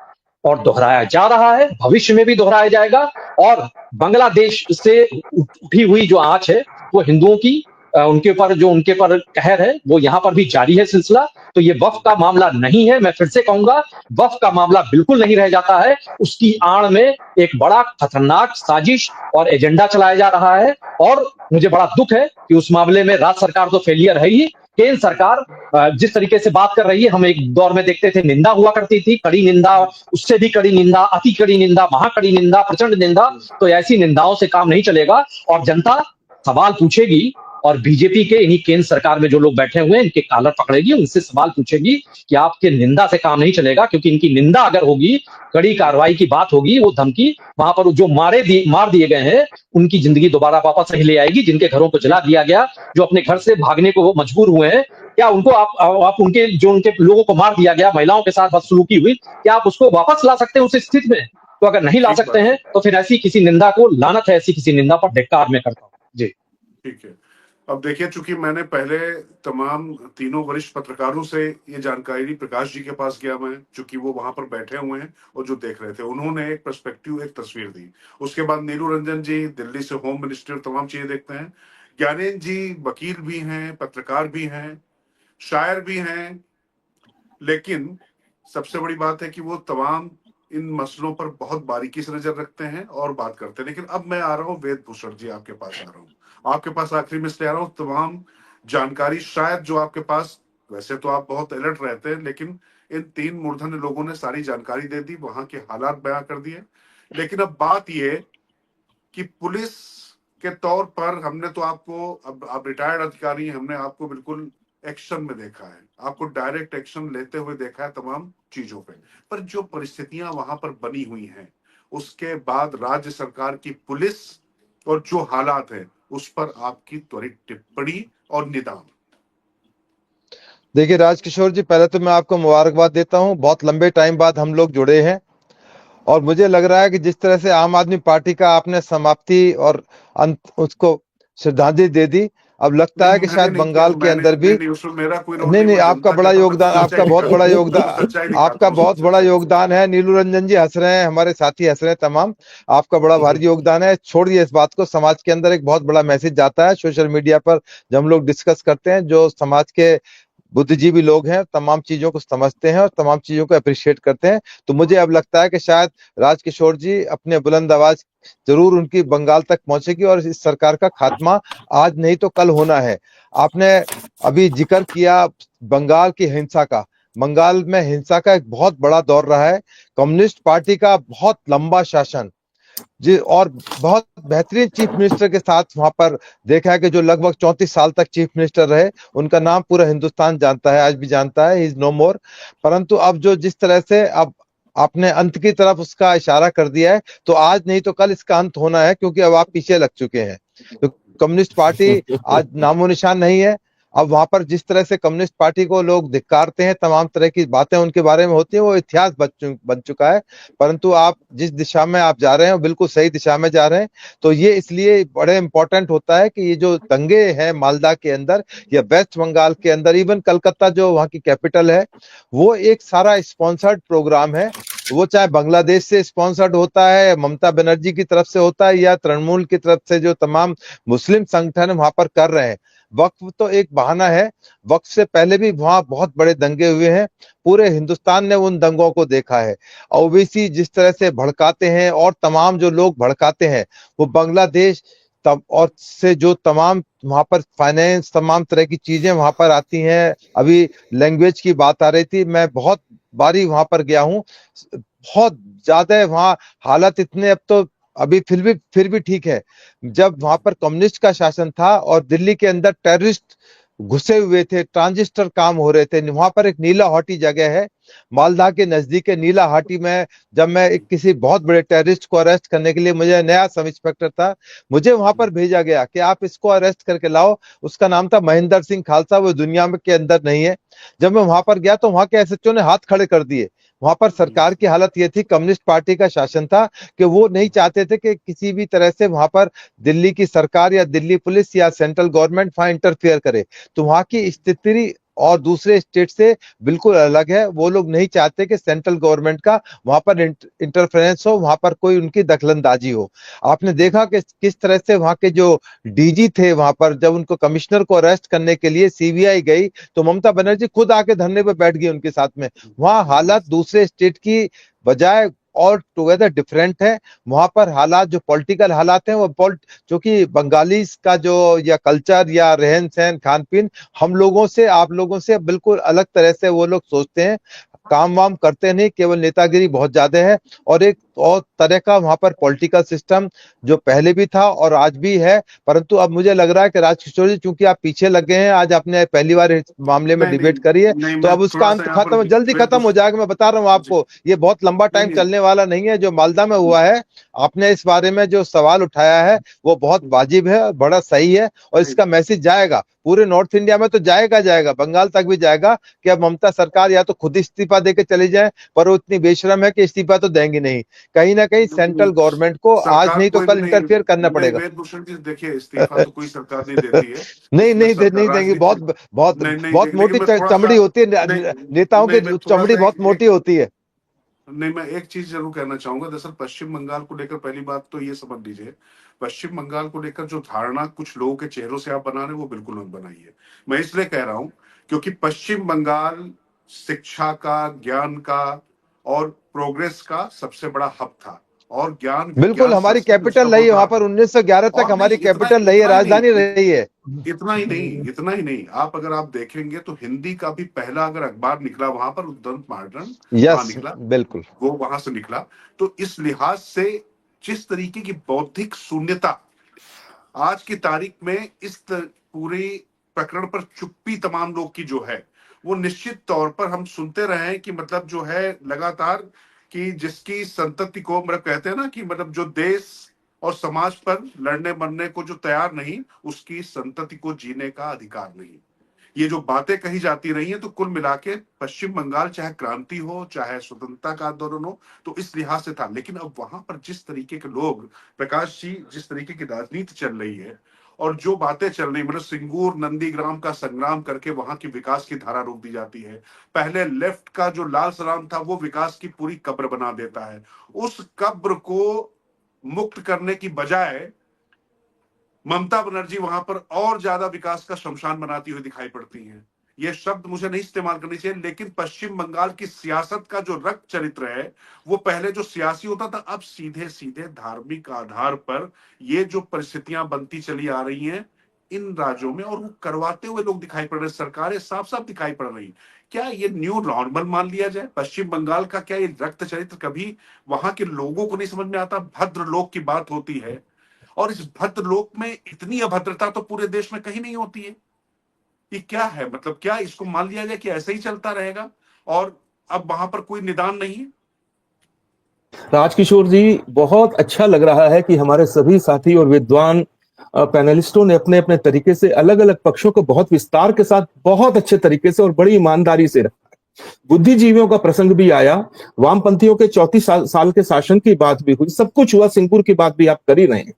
[SPEAKER 4] और दोहराया जा रहा है, भविष्य में भी दोहराया जाएगा। और बांग्लादेश से उठी हुई जो आंच है, वो हिंदुओं की, उनके पर कहर है, वो यहाँ पर भी जारी है सिलसिला। तो ये वक्फ का मामला नहीं है, मैं फिर से कहूंगा, वक्फ का मामला बिल्कुल नहीं रह जाता है, उसकी आड़ में एक बड़ा खतरनाक साजिश और एजेंडा चलाया जा रहा है। और मुझे बड़ा दुख है कि उस मामले में राज्य सरकार तो फेलियर है ही, केंद्र सरकार जिस तरीके से बात कर रही है, हम एक दौर में देखते थे निंदा हुआ करती थी, कड़ी निंदा, उससे भी कड़ी निंदा, अति कड़ी निंदा, महाकड़ी निंदा, प्रचंड निंदा, तो ऐसी निंदाओं से काम नहीं चलेगा, और जनता सवाल पूछेगी, और बीजेपी के इन्हीं केंद्र सरकार में जो लोग बैठे हुए हैं, इनके कॉलर पकड़ेगी, उनसे सवाल पूछेगी कि आपके निंदा से काम नहीं चलेगा, क्योंकि इनकी निंदा अगर होगी, कड़ी कार्रवाई की बात होगी, वो धमकी वहां पर जो मार दिए गए हैं, उनकी जिंदगी दोबारा वापस नहीं ले आएगी, जिनके घरों को जला दिया गया, जो अपने घर से भागने को मजबूर हुए हैं, क्या उनको आप उनके लोगों को मार दिया गया, महिलाओं के साथ बदसलूकी हुई, क्या आप उसको वापस ला सकते हैं उस स्थिति में? तो अगर नहीं ला सकते हैं, तो फिर ऐसी किसी निंदा को, लानत है ऐसी किसी निंदा पर, धिक्कार में करता हूँ जी।
[SPEAKER 1] ठीक है। अब देखिए, चूंकि मैंने पहले तमाम तीनों वरिष्ठ पत्रकारों से ये जानकारी, प्रकाश जी के पास गया मैं, चूंकि वो वहां पर बैठे हुए हैं और जो देख रहे थे, उन्होंने एक पर्सपेक्टिव, एक तस्वीर दी। उसके बाद नीलू रंजन जी दिल्ली से होम मिनिस्टर तमाम चीजें देखते हैं, ज्ञानेंद्र जी वकील भी हैं, पत्रकार भी हैं, शायर भी हैं, लेकिन सबसे बड़ी बात है कि वो तमाम इन मसलों पर बहुत बारीकी से नजर रखते हैं और बात करते हैं। लेकिन अब मैं आ रहा हूँ वेद भूषण जी, आपके पास आ रहा हूँ, आपके पास आखिरी में इसलिए आ रहा हूँ, तमाम जानकारी शायद जो आपके पास, वैसे तो आप बहुत अलर्ट रहते हैं, लेकिन इन तीन मूर्धन्य लोगों ने सारी जानकारी दे दी, वहां के हालात बयां कर दिए। लेकिन अब बात यह कि पुलिस के तौर पर हमने तो आपको, अब आप रिटायर्ड अधिकारी, हमने आपको बिल्कुल एक्शन में देखा है, आपको डायरेक्ट एक्शन लेते हुए देखा है तमाम चीजों पे, पर जो परिस्थितियां वहां पर बनी हुई हैं, उसके बाद राज्य सरकार की पुलिस और जो हालात है, उस पर आपकी त्वरित टिप्पणी और निदान।
[SPEAKER 5] देखिए राजकिशोर जी, पहले तो मैं आपको मुबारकबाद देता हूं, बहुत लंबे टाइम बाद हम लोग जुड़े हैं, और मुझे लग रहा है कि जिस तरह से आम आदमी पार्टी का आपने समाप्ति और अंत उसको श्रद्धांजलि दे दी, अब लगता है
[SPEAKER 1] नहीं
[SPEAKER 5] कि
[SPEAKER 1] मैंने
[SPEAKER 5] शायद
[SPEAKER 1] नहीं किया,
[SPEAKER 5] बंगाल के
[SPEAKER 1] मैंने
[SPEAKER 5] अंदर भी
[SPEAKER 1] नहीं नहीं उसमें मेरा कोई रोल
[SPEAKER 5] नहीं
[SPEAKER 1] नहीं,
[SPEAKER 5] नहीं
[SPEAKER 1] मैं
[SPEAKER 5] आपका
[SPEAKER 1] जनता
[SPEAKER 5] बड़ा
[SPEAKER 1] के पक्ष
[SPEAKER 5] योगदान,
[SPEAKER 1] में
[SPEAKER 5] आपका
[SPEAKER 1] सच्चाई
[SPEAKER 5] बहुत बड़ा
[SPEAKER 1] दिखाता हूँ,
[SPEAKER 5] योगदान,
[SPEAKER 1] सच्चाई दिखाता
[SPEAKER 5] आपका
[SPEAKER 1] हूँ,
[SPEAKER 5] बहुत
[SPEAKER 1] सिर्फ
[SPEAKER 5] बड़ा
[SPEAKER 1] सच्चाई दिखाता
[SPEAKER 5] योगदान है। नीलू रंजन जी हंस रहे हैं, हमारे साथी हंस रहे हैं तमाम, आपका बड़ा
[SPEAKER 1] हूँ।
[SPEAKER 5] भारी योगदान है। छोड़िए इस बात को, समाज के अंदर एक बहुत बड़ा मैसेज जाता है सोशल मीडिया पर, जब हम लोग डिस्कस करते हैं, जो समाज के बुद्धिजीवी लोग हैं तमाम चीजों को समझते हैं और तमाम चीजों को अप्रिशिएट करते हैं। तो मुझे अब लगता है कि शायद राजकिशोर जी अपने बुलंद आवाज जरूर उनकी बंगाल तक पहुंचेगी और इस सरकार का खात्मा आज नहीं तो कल होना है। आपने अभी जिक्र किया बंगाल की हिंसा का, बंगाल में हिंसा का एक बहुत बड़ा दौर रहा है, कम्युनिस्ट पार्टी का बहुत लंबा शासन जी, और बहुत बेहतरीन चीफ मिनिस्टर के साथ वहां पर देखा है कि जो लगभग 34 साल तक चीफ मिनिस्टर रहे, उनका नाम पूरा हिंदुस्तान जानता है, आज भी जानता है, ही इज नो मोर। परंतु अब जो जिस तरह से अब आपने अंत की तरफ उसका इशारा कर दिया है, तो आज नहीं तो कल इसका अंत होना है, क्योंकि अब आप पीछे लग चुके हैं। तो कम्युनिस्ट पार्टी आज नामो निशान नहीं है। अब वहां पर जिस तरह से कम्युनिस्ट पार्टी को लोग धिक्कारते हैं, तमाम तरह की बातें उनके बारे में होती है, वो इतिहास बन चुका है। परंतु आप जिस दिशा में आप जा रहे हैं बिल्कुल सही दिशा में जा रहे हैं। तो ये इसलिए बड़े इंपॉर्टेंट होता है कि ये जो दंगे हैं मालदा के अंदर या वेस्ट बंगाल के अंदर, इवन कलकत्ता जो वहाँ की कैपिटल है, वो एक सारा स्पॉन्सर्ड प्रोग्राम है। वो चाहे बांग्लादेश से स्पॉन्सर्ड होता है, ममता बनर्जी की तरफ से होता है, या तृणमूल की तरफ से जो तमाम मुस्लिम संगठन वहां पर कर रहे हैं। वक्फ तो एक बहाना है, वक्फ से पहले भी वहां बहुत बड़े दंगे हुए हैं, पूरे हिंदुस्तान ने उन दंगों को देखा है। ओवैसी जिस तरह से भड़काते हैं और तमाम जो लोग भड़काते हैं, वो बांग्लादेश तब और से जो तमाम वहां पर फाइनेंस तमाम तरह की चीजें वहां पर आती हैं। अभी लैंग्वेज की बात आ रही थी, मैं बहुत बारी वहां पर गया हूँ, बहुत ज्यादा वहां हालात इतने, अब तो अभी फिर भी ठीक है। जब वहां पर कम्युनिस्ट का शासन था और दिल्ली के अंदर टेररिस्ट घुसे हुए थे, ट्रांजिस्टर काम हो रहे थे, वहां पर एक नीला हाटी जगह है मालदा के नजदीक है। नीला हाटी में जब मैं एक किसी बहुत बड़े टेररिस्ट को अरेस्ट करने के लिए, मुझे नया सब इंस्पेक्टर था, मुझे वहां पर भेजा गया कि आप इसको अरेस्ट करके लाओ। उसका नाम था महेंद्र सिंह खालसा, वो दुनिया में के अंदर नहीं है। जब मैं वहां पर गया तो वहां के एसएचओ ने हाथ खड़े कर दिए। वहां पर सरकार की हालत ये थी, कम्युनिस्ट पार्टी का शासन था, कि वो नहीं चाहते थे कि किसी भी तरह से वहां पर दिल्ली की सरकार या दिल्ली पुलिस या सेंट्रल गवर्नमेंट वहां इंटरफेयर करे। तो वहां की स्थिति और दूसरे स्टेट से बिल्कुल अलग है। वो लोग नहीं चाहते कि सेंट्रल गवर्नमेंट का वहां पर इंटरफेरेंस हो, वहां पर कोई उनकी दखलंदाजी हो। आपने देखा कि किस तरह से वहां के जो डीजी थे, वहां पर जब उनको कमिश्नर को अरेस्ट करने के लिए सीबीआई गई, तो ममता बनर्जी खुद आके धरने पे बैठ गई उनके साथ में। वहां हालात दूसरे स्टेट की बजाय और टुगेदर डिफरेंट है। वहां पर हालात जो पॉलिटिकल हालात हैं, वो जो कि बंगाली का जो या कल्चर या रहन सहन खान पीन हम लोगों से आप लोगों से बिल्कुल अलग तरह से वो लोग सोचते हैं, काम वाम करते नहीं, केवल नेतागिरी बहुत ज्यादा है। और एक और तरह का वहां पर पॉलिटिकल सिस्टम जो पहले भी था और आज भी है। परंतु अब मुझे लग रहा है कि राजकिशोर जी, चूंकि आप पीछे लग गए हैं, आज आपने पहली बार इस मामले में
[SPEAKER 1] नहीं नहीं
[SPEAKER 5] डिबेट करी है,
[SPEAKER 1] नहीं,
[SPEAKER 5] तो
[SPEAKER 1] मैं
[SPEAKER 5] अब उसका
[SPEAKER 1] थोड़ा सा
[SPEAKER 5] अंत
[SPEAKER 1] यहाँ पर
[SPEAKER 5] खत्म, जल्दी खत्म हो
[SPEAKER 1] वेदभूषण
[SPEAKER 5] जाएगा। मैं बता रहा हूँ
[SPEAKER 1] जी,
[SPEAKER 5] आपको, ये बहुत लंबा
[SPEAKER 1] नहीं
[SPEAKER 5] टाइम
[SPEAKER 1] नहीं
[SPEAKER 5] चलने वाला नहीं है। जो मालदा में हुआ है, आपने इस बारे में जो सवाल उठाया है, वो बहुत वाजिब है और बड़ा सही है, और
[SPEAKER 1] नहीं,
[SPEAKER 5] इसका मैसेज जाएगा पूरे नॉर्थ इंडिया में, तो जाएगा बंगाल तक भी जाएगा कि अब ममता सरकार या तो खुद इस्तीफा देके चली जाए, पर वो इतनी बेशरम है कि इस्तीफा तो देंगी नहीं। कहीं ना कहीं
[SPEAKER 1] नहीं,
[SPEAKER 5] सेंट्रल
[SPEAKER 1] नहीं,
[SPEAKER 5] गवर्नमेंट को आज
[SPEAKER 1] सरकार
[SPEAKER 5] नहीं तो
[SPEAKER 1] कोई भी
[SPEAKER 5] कल
[SPEAKER 1] नहीं,
[SPEAKER 5] इंटरफियर करना
[SPEAKER 1] नहीं
[SPEAKER 5] पड़ेगा।
[SPEAKER 1] वेदभूषण जी देखिए, इस्तीफा तो कोई सरकार नहीं देती है।
[SPEAKER 5] नहीं
[SPEAKER 1] इसमें
[SPEAKER 5] नहीं
[SPEAKER 1] सरकार
[SPEAKER 5] नहीं देंगी,
[SPEAKER 1] राजनीतिक,
[SPEAKER 5] बहुत बहुत
[SPEAKER 1] नहीं नहीं
[SPEAKER 5] बहुत मोटी
[SPEAKER 1] लेकिन मैं थोड़ा सा,
[SPEAKER 5] चमड़ी होती है,
[SPEAKER 1] नहीं
[SPEAKER 5] नेताओं
[SPEAKER 1] नहीं,
[SPEAKER 5] की
[SPEAKER 1] मैं थोड़ा
[SPEAKER 5] चमड़ी
[SPEAKER 1] सा
[SPEAKER 5] बहुत मोटी होती है।
[SPEAKER 1] नहीं, मैं एक चीज जरूर कहना चाहूंगा। दरअसल पश्चिम बंगाल को लेकर पहली बात तो ये समझ लीजिए, पश्चिम बंगाल को लेकर जो धारणा कुछ लोगों के चेहरों से आप बना रहे हैं, वो बिल्कुल मत बनाइए। मैं इसलिए कह रहा हूं क्योंकि पश्चिम बंगाल शिक्षा का, ज्ञान का और प्रोग्रेस का सबसे बड़ा हब था, और ज्ञान
[SPEAKER 5] बिल्कुल,
[SPEAKER 1] विज्ञान
[SPEAKER 5] हमारी
[SPEAKER 1] संस्कृति उसका
[SPEAKER 5] कैपिटल रही
[SPEAKER 1] बहुत
[SPEAKER 5] है
[SPEAKER 1] बड़ा
[SPEAKER 5] वहां पर, 1911 तक
[SPEAKER 1] और नहीं,
[SPEAKER 5] हमारी
[SPEAKER 1] इतना
[SPEAKER 5] कैपिटल रही है,
[SPEAKER 1] इतना ही
[SPEAKER 5] राजधानी
[SPEAKER 1] नहीं,
[SPEAKER 5] रही है।
[SPEAKER 1] इतना ही नहीं, आप देखेंगे तो हिंदी का भी पहला अगर अखबार निकला वहां पर, उद्यम मॉडर्न वहां
[SPEAKER 5] यस
[SPEAKER 1] निकला,
[SPEAKER 5] बिल्कुल।
[SPEAKER 1] वो वहां से निकला। तो इस लिहाज से जिस तरीके की बौद्धिक शून्यता आज की तारीख में इस पूरे प्रकरण पर चुप्पी तमाम लोग की जो है, वो निश्चित तौर पर हम सुनते रहे हैं कि मतलब जो है लगातार, कि जिसकी संतति को मतलब कहते हैं ना कि मतलब जो देश और समाज पर लड़ने मरने को जो तैयार नहीं, उसकी संतति को जीने का अधिकार नहीं। ये जो बातें कही जाती रही हैं, तो कुल मिला के पश्चिम बंगाल चाहे क्रांति हो, चाहे स्वतंत्रता का आंदोलन हो, तो इस लिहाज से था। लेकिन अब वहां पर जिस तरीके के लोग, प्रकाश जी, जिस तरीके की राजनीति चल रही है और जो बातें चल रही, मतलब सिंगूर नंदीग्राम का संग्राम करके वहां की विकास की धारा रोक दी जाती है। पहले लेफ्ट का जो लाल सलाम था वो विकास की पूरी कब्र बना देता है। उस कब्र को मुक्त करने की बजाय ममता बनर्जी वहां पर और ज्यादा विकास का शमशान बनाती हुई दिखाई पड़ती हैं। ये शब्द मुझे नहीं इस्तेमाल करनी चाहिए, लेकिन पश्चिम बंगाल की सियासत का जो रक्त चरित्र है, वो पहले जो सियासी होता था, अब सीधे सीधे धार्मिक आधार पर ये जो परिस्थितियां बनती चली आ रही हैं इन राज्यों में, और वो करवाते हुए लोग दिखाई पड़ रहे हैं, सरकारें साफ साफ दिखाई पड़ रही। क्या ये न्यू नॉर्मल मान लिया जाए पश्चिम बंगाल का? क्या ये रक्त चरित्र कभी वहां के लोगों को नहीं समझ में आता? भद्र लोक की बात होती है, और इस भद्र लोक में इतनी अभद्रता तो पूरे देश में कहीं नहीं होती है। ये क्या है? मतलब क्या इसको मान लिया जाए कि ऐसे ही चलता रहेगा और अब वहां पर कोई निदान नहीं है?
[SPEAKER 2] राजकिशोर जी, बहुत अच्छा लग रहा है कि हमारे सभी साथी और विद्वान पैनलिस्टों ने अपने अपने तरीके से अलग अलग पक्षों को बहुत विस्तार के साथ, बहुत अच्छे तरीके से और बड़ी ईमानदारी से रखा। बुद्धिजीवियों का प्रसंग भी आया, वामपंथियों के 34 साल के शासन की बात भी हुई, सब कुछ हुआ, सिंगूर की बात भी आप कर ही रहे हैं।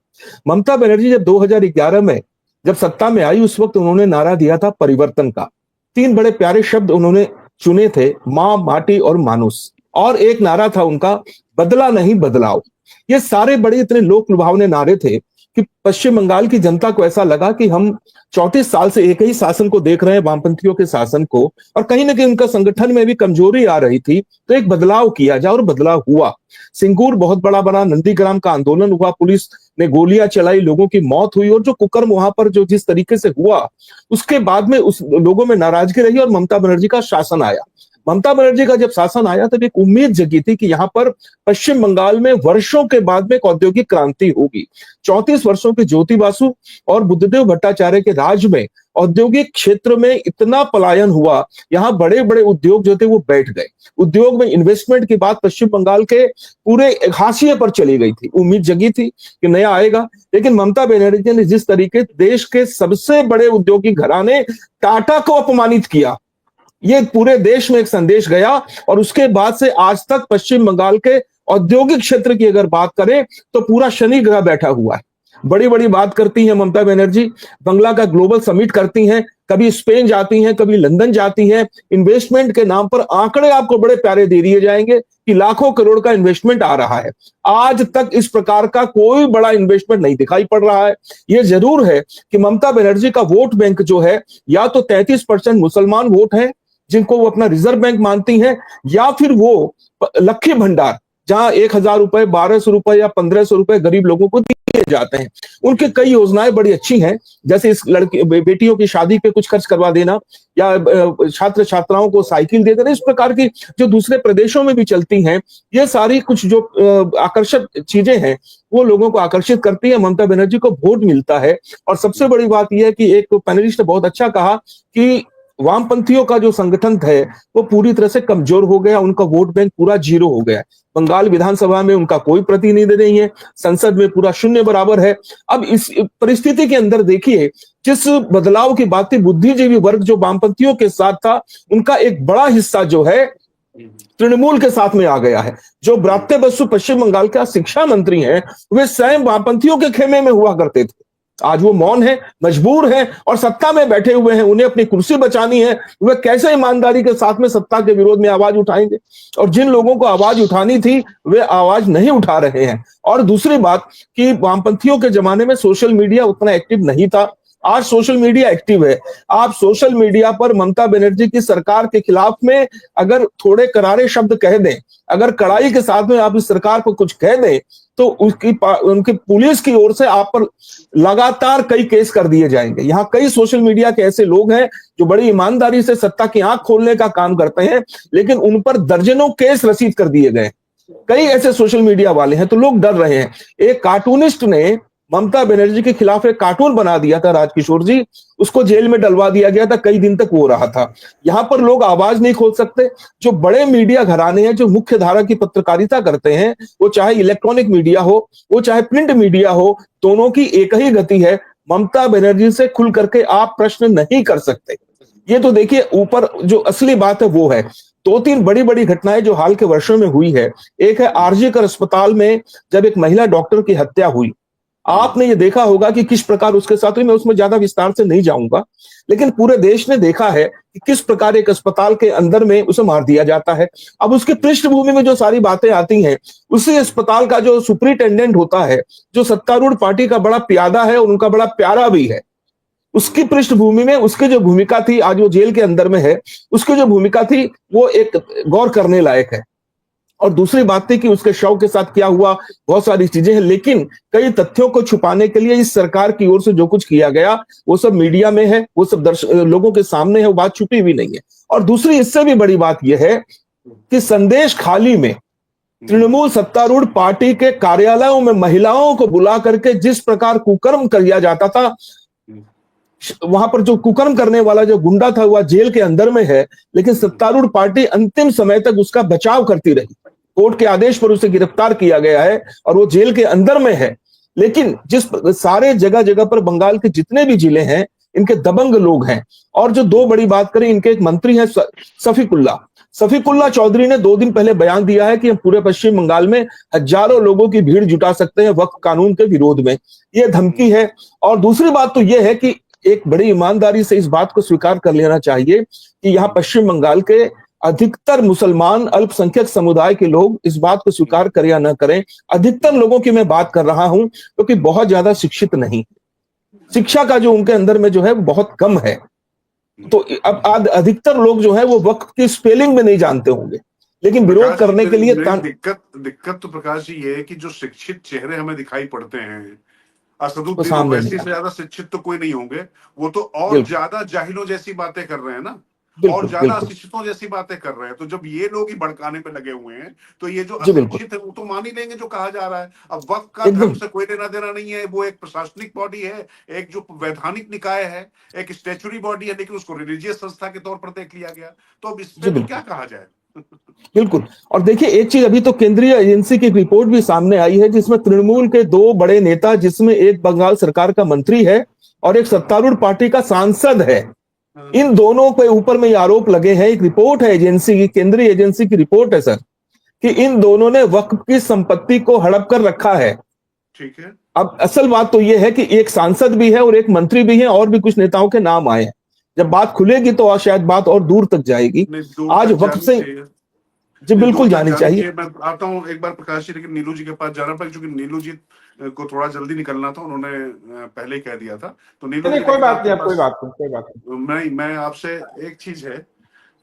[SPEAKER 2] ममता बनर्जी जब 2011 में जब सत्ता में आई, उस वक्त उन्होंने नारा दिया था परिवर्तन का। 3 बड़े प्यारे शब्द उन्होंने चुने थे, मां, माटी और मानुष, और एक नारा था उनका, बदला नहीं बदलाव। ये सारे बड़े इतने लोक लुभावने नारे थे कि पश्चिम बंगाल की जनता को ऐसा लगा कि हम 34 साल से एक ही शासन को देख रहे हैं, वामपंथियों के शासन को, और कहीं ना कहीं उनका संगठन में भी कमजोरी आ रही थी, तो एक बदलाव किया जाए, और बदलाव हुआ। सिंगूर बहुत बड़ा बना, नंदीग्राम का आंदोलन हुआ, पुलिस ने गोलियां चलाई, लोगों की मौत हुई, और जो कुकर्म वहां पर जो जिस तरीके से हुआ, उसके बाद में उस लोगों में नाराजगी रही और ममता बनर्जी का शासन आया। ममता बनर्जी का जब शासन आया तब एक उम्मीद जगी थी कि यहां पर पश्चिम बंगाल में वर्षों के बाद में एक औद्योगिक क्रांति होगी। 34 वर्षों के ज्योति बासु और बुद्धदेव भट्टाचार्य के राज में औद्योगिक क्षेत्र में इतना पलायन हुआ, यहाँ बड़े बड़े उद्योग जो थे वो बैठ गए। उद्योग में इन्वेस्टमेंट की बात पश्चिम बंगाल के पूरे हाशिए पर चली गई थी। उम्मीद जगी थी कि नया आएगा, लेकिन ममता बनर्जी ने जिस तरीके देश के सबसे बड़े औद्योगिक घराने टाटा को अपमानित किया, ये पूरे देश में एक संदेश गया, और उसके बाद से आज तक पश्चिम बंगाल के औद्योगिक क्षेत्र की अगर बात करें तो पूरा शनि ग्रह बैठा हुआ है। बड़ी बड़ी बात करती हैं ममता बनर्जी, बंगला का ग्लोबल समिट करती हैं, कभी स्पेन जाती हैं, कभी लंदन जाती हैं, इन्वेस्टमेंट के नाम पर आंकड़े आपको बड़े प्यारे दे दिए जाएंगे कि लाखों करोड़ का इन्वेस्टमेंट आ रहा है। आज तक इस प्रकार का कोई बड़ा इन्वेस्टमेंट नहीं दिखाई पड़ रहा है। यह जरूर है कि ममता बनर्जी का वोट बैंक जो है, या तो 33% मुसलमान वोट है जिनको वो अपना रिजर्व बैंक मानती हैं, या फिर वो लक्ष्मी भंडार, जहां 1000 रुपए, 1200 रुपए या 1500 रुपए गरीब लोगों को दिए जाते हैं। उनके कई योजनाएं बड़ी अच्छी हैं, जैसे इस लड़की बेटियों की शादी पे कुछ खर्च करवा देना, या छात्र छात्राओं को साइकिल दे देना, इस प्रकार की जो दूसरे प्रदेशों में भी चलती हैं। ये सारी कुछ जो आकर्षक चीजें हैं वो लोगों को आकर्षित करती है। ममता बनर्जी को वोट मिलता है, और सबसे बड़ी बात यह है कि एक पैनलिस्ट ने बहुत अच्छा कहा कि वामपंथियों का जो संगठन है वो पूरी तरह से कमजोर हो गया, उनका वोट बैंक पूरा 0 हो गया। बंगाल विधानसभा में उनका कोई प्रतिनिधि नहीं है, संसद में पूरा शून्य बराबर है। अब इस परिस्थिति के अंदर देखिए, जिस बदलाव की बात थी, बुद्धिजीवी वर्ग जो वामपंथियों के साथ था, उनका एक बड़ा हिस्सा जो है तृणमूल के साथ में आ गया है। जो ब्रात्य बसु पश्चिम बंगाल का शिक्षा मंत्री हैं, वे स्वयं वामपंथियों के खेमे में हुआ करते थे। आज वो मौन है, मजबूर है, और सत्ता में बैठे हुए हैं, उन्हें अपनी कुर्सी बचानी है। वे कैसे ईमानदारी के साथ में सत्ता के विरोध में आवाज उठाएंगे? और जिन लोगों को आवाज उठानी थी वे आवाज नहीं उठा रहे हैं। और दूसरी बात कि वामपंथियों के जमाने में सोशल मीडिया उतना एक्टिव नहीं था, आज सोशल मीडिया एक्टिव है। आप सोशल मीडिया पर ममता बनर्जी की सरकार के खिलाफ में अगर थोड़े करारे शब्द कह दें, अगर कड़ाई के साथ में आप इस सरकार को कुछ कह दें, तो उनकी पुलिस की ओर से आप पर लगातार कई केस कर दिए जाएंगे। यहाँ कई सोशल मीडिया के ऐसे लोग हैं जो बड़ी ईमानदारी से सत्ता की आंख खोलने का काम करते हैं, लेकिन उन पर दर्जनों केस रसीद कर दिए गए। कई ऐसे सोशल मीडिया वाले हैं, तो लोग डर रहे हैं। एक कार्टूनिस्ट ने ममता बनर्जी के खिलाफ एक कार्टून बना दिया था, राजकिशोर जी, उसको जेल में डलवा दिया गया था, कई दिन तक वो रहा था। यहां पर लोग आवाज नहीं खोल सकते। जो बड़े मीडिया घराने हैं, जो मुख्य धारा की पत्रकारिता करते हैं, वो चाहे इलेक्ट्रॉनिक मीडिया हो, वो चाहे प्रिंट मीडिया हो, दोनों की एक ही गति है, ममता बनर्जी से खुल करके आप प्रश्न नहीं कर सकते। ये तो देखिए ऊपर जो असली बात है वो है। 2-3 बड़ी-बड़ी घटनाएं जो हाल के वर्षों में हुई है। एक है आरजी कर अस्पताल में जब एक महिला डॉक्टर की हत्या हुई। आपने ये देखा होगा कि किस प्रकार उसके साथ हुई, मैं उसमें ज्यादा विस्तार से नहीं जाऊंगा, लेकिन पूरे देश ने देखा है कि किस प्रकार एक अस्पताल के अंदर में उसे मार दिया जाता है। अब उसकी पृष्ठभूमि में जो सारी बातें आती हैं, उसी अस्पताल का जो सुपरिटेंडेंट होता है, जो सत्तारूढ़ पार्टी का बड़ा प्यादा है और उनका बड़ा प्यारा भी है, उसकी पृष्ठभूमि में उसकी जो भूमिका थी, आज वो जेल के अंदर में है, उसकी जो भूमिका थी वो एक गौर करने लायक है। और दूसरी बात थी कि उसके शव के साथ क्या हुआ, बहुत सारी चीजें हैं, लेकिन कई तथ्यों को छुपाने के लिए इस सरकार की ओर से जो कुछ किया गया वो सब मीडिया में है, वो सब लोगों के सामने है, वो बात छुपी भी नहीं है। और दूसरी इससे भी बड़ी बात यह है कि संदेश खाली में तृणमूल सत्तारूढ़ पार्टी के कार्यालयों में महिलाओं को बुला करके जिस प्रकार कुकर्म किया जाता था, वहां पर जो कुकर्म करने वाला जो गुंडा था वह जेल के अंदर में है, लेकिन सत्तारूढ़ पार्टी अंतिम समय तक उसका बचाव करती रही। कोर्ट के आदेश पर उसे गिरफ्तार किया गया है और वो जेल के अंदर में है। लेकिन जिस सारे जगह जगह पर बंगाल के जितने भी जिले हैं, इनके दबंग लोग हैं। और जो दो बड़ी बात करें, इनके एक मंत्री हैं सफीकुल्ला चौधरी ने 2 दिन पहले बयान दिया है कि हम पूरे पश्चिम बंगाल में हजारों लोगों की भीड़ जुटा सकते हैं वक्फ कानून के विरोध में। यह धमकी है। और दूसरी बात तो यह है कि एक बड़ी ईमानदारी से इस बात को स्वीकार कर लेना चाहिए कि यहाँ पश्चिम बंगाल के अधिकतर मुसलमान अल्पसंख्यक समुदाय के लोग इस बात को स्वीकार करें या न करें, अधिकतर लोगों की मैं बात कर रहा हूं क्योंकि बहुत ज्यादा शिक्षित नहीं, शिक्षा का जो उनके अंदर में जो है वो बहुत कम है। तो अब अधिकतर लोग जो है वो वक्त की स्पेलिंग में नहीं जानते होंगे, लेकिन विरोध करने के लिए
[SPEAKER 1] दिक्कत तो प्रकाश जी ये है कि जो शिक्षित चेहरे हमें दिखाई पड़ते हैं, असदुद्दीन ओवैसी से ज्यादा शिक्षित तो कोई नहीं होंगे, वो तो और ज्यादा जाहिलों जैसी बातें कर रहे हैं ना, और ज्यादा अशिक्षितों जैसी बातें कर रहे हैं। तो जब ये लोग ही भड़काने पे लगे हुए हैं तो ये जो अशिक्षित है वो तो मान ही लेंगे जो कहा जा रहा है। अब वक्त का धर्म से कोई लेना देना नहीं है, वो एक प्रशासनिक बॉडी है, एक जो वैधानिक निकाय है, एक स्टैच्यूटरी बॉडी है, लेकिन उसको रिलीजियस संस्था के तौर पर देख लिया गया। तो अब इसमें तो क्या कहा जाए।
[SPEAKER 2] बिल्कुल। और देखिए एक चीज, अभी तो केंद्रीय एजेंसी की रिपोर्ट भी सामने आई है जिसमें तृणमूल के 2 बड़े नेता, जिसमें एक बंगाल सरकार का मंत्री है और एक सत्तारूढ़ पार्टी का सांसद है, इन दोनों के ऊपर में आरोप लगे हैं। एक रिपोर्ट है एजेंसी की, केंद्रीय एजेंसी की रिपोर्ट है सर, कि इन दोनों ने वक्फ की संपत्ति को हड़प कर रखा है। ठीक है। अब असल बात तो यह है कि एक सांसद भी है और एक मंत्री भी है और भी कुछ नेताओं के नाम आए हैं। जब बात खुलेगी तो शायद बात और दूर तक जाएगी। आज वक्त से जी बिल्कुल जानी चाहिए।
[SPEAKER 1] मैं आता हूँ एक बार प्रकाश जी, लेकिन नीलू जी के पास जाना पड़ेगा क्योंकि नीलू जी को थोड़ा जल्दी निकलना था, उन्होंने पहले ही कह दिया था। तो नीलू जी,
[SPEAKER 3] कोई बात नहीं।
[SPEAKER 1] मैं आपसे एक चीज है,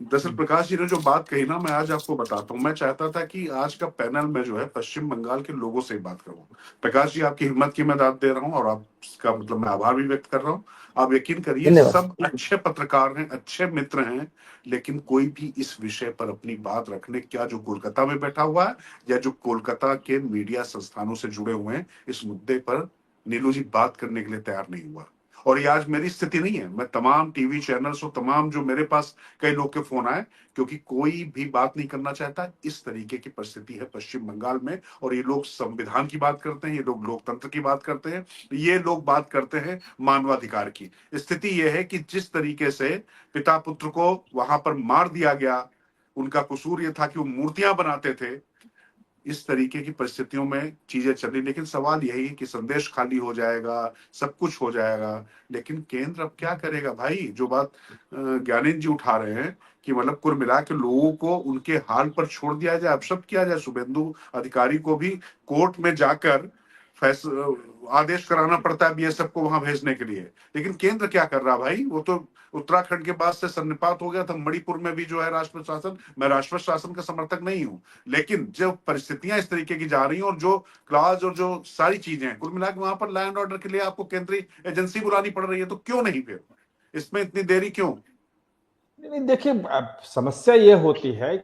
[SPEAKER 1] दरअसल प्रकाश जी ने जो बात कही ना, मैं आज आपको बताता हूँ। मैं चाहता था कि आज का पैनल में जो है पश्चिम बंगाल के लोगों से बात करूं। प्रकाश जी, आपकी हिम्मत की मैं दाद दे रहा हूँ और आपका मतलब मैं आभार भी व्यक्त कर रहा हूँ। आप यकीन करिए, सब अच्छे पत्रकार हैं, अच्छे मित्र हैं, लेकिन कोई भी इस विषय पर अपनी बात रखने, क्या जो कोलकाता में बैठा हुआ है या जो कोलकाता के मीडिया संस्थानों से जुड़े हुए हैं, इस मुद्दे पर नीलू जी बात करने के लिए तैयार नहीं हुआ। और ये आज मेरी स्थिति नहीं है, मैं तमाम टीवी चैनल्स और तमाम जो मेरे पास कई लोग के फोन आए, क्योंकि कोई भी बात नहीं करना चाहता। इस तरीके की परिस्थिति है पश्चिम बंगाल में, और ये लोग संविधान की बात करते हैं, ये लोग लोकतंत्र की बात करते हैं, ये लोग बात करते हैं मानवाधिकार की। स्थिति यह है कि जिस तरीके से पिता पुत्र को वहां पर मार दिया गया, उनका कसूर यह था कि वो मूर्तियां बनाते थे। इस तरीके की परिस्थितियों में चीजें चली, लेकिन सवाल यही है कि संदेश खाली हो जाएगा, सब कुछ हो जाएगा, लेकिन केंद्र अब क्या करेगा भाई। जो बात ज्ञानेंद्र जी उठा रहे हैं कि मतलब कुल मिला के लोगों को उनके हाल पर छोड़ दिया जाए, अब सब किया जाए। शुभेंदु अधिकारी को भी कोर्ट में जाकर आदेश कराना पड़ता है बीएसएफ को वहां भेजने के लिए, लेकिन केंद्र क्या कर रहा भाई। वो तो उत्तराखंड के बाद से सन्निपात हो गया था, मणिपुर में भी जो है राष्ट्र शासन, मैं राष्ट्र शासन का समर्थक नहीं हूं, लेकिन जब परिस्थितियां इस तरीके की जा रही हैं और जो क्लास और जो सारी चीजें हैं, कुल मिला के वहां पर लैंड एंड ऑर्डर के लिए आपको केंद्रीय एजेंसी बुलानी पड़ रही है, तो क्यों नहीं, फिर इसमें इतनी देरी क्यों।
[SPEAKER 3] देखिए समस्या ये होती है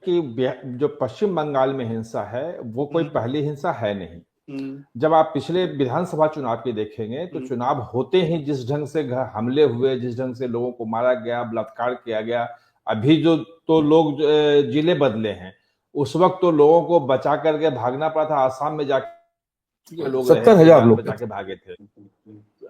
[SPEAKER 3] कि जो पश्चिम बंगाल में हिंसा है वो कोई पहली हिंसा है नहीं। जब आप पिछले विधानसभा चुनाव के देखेंगे तो चुनाव होते ही जिस ढंग से हमले हुए, जिस ढंग से लोगों को मारा गया, बलात्कार किया गया, अभी जो तो लोग जिले बदले हैं, उस वक्त तो लोगों को बचा करके भागना पड़ा था। आसाम में जाके लोग
[SPEAKER 2] 70,000 लोग
[SPEAKER 3] बचा के भागे थे।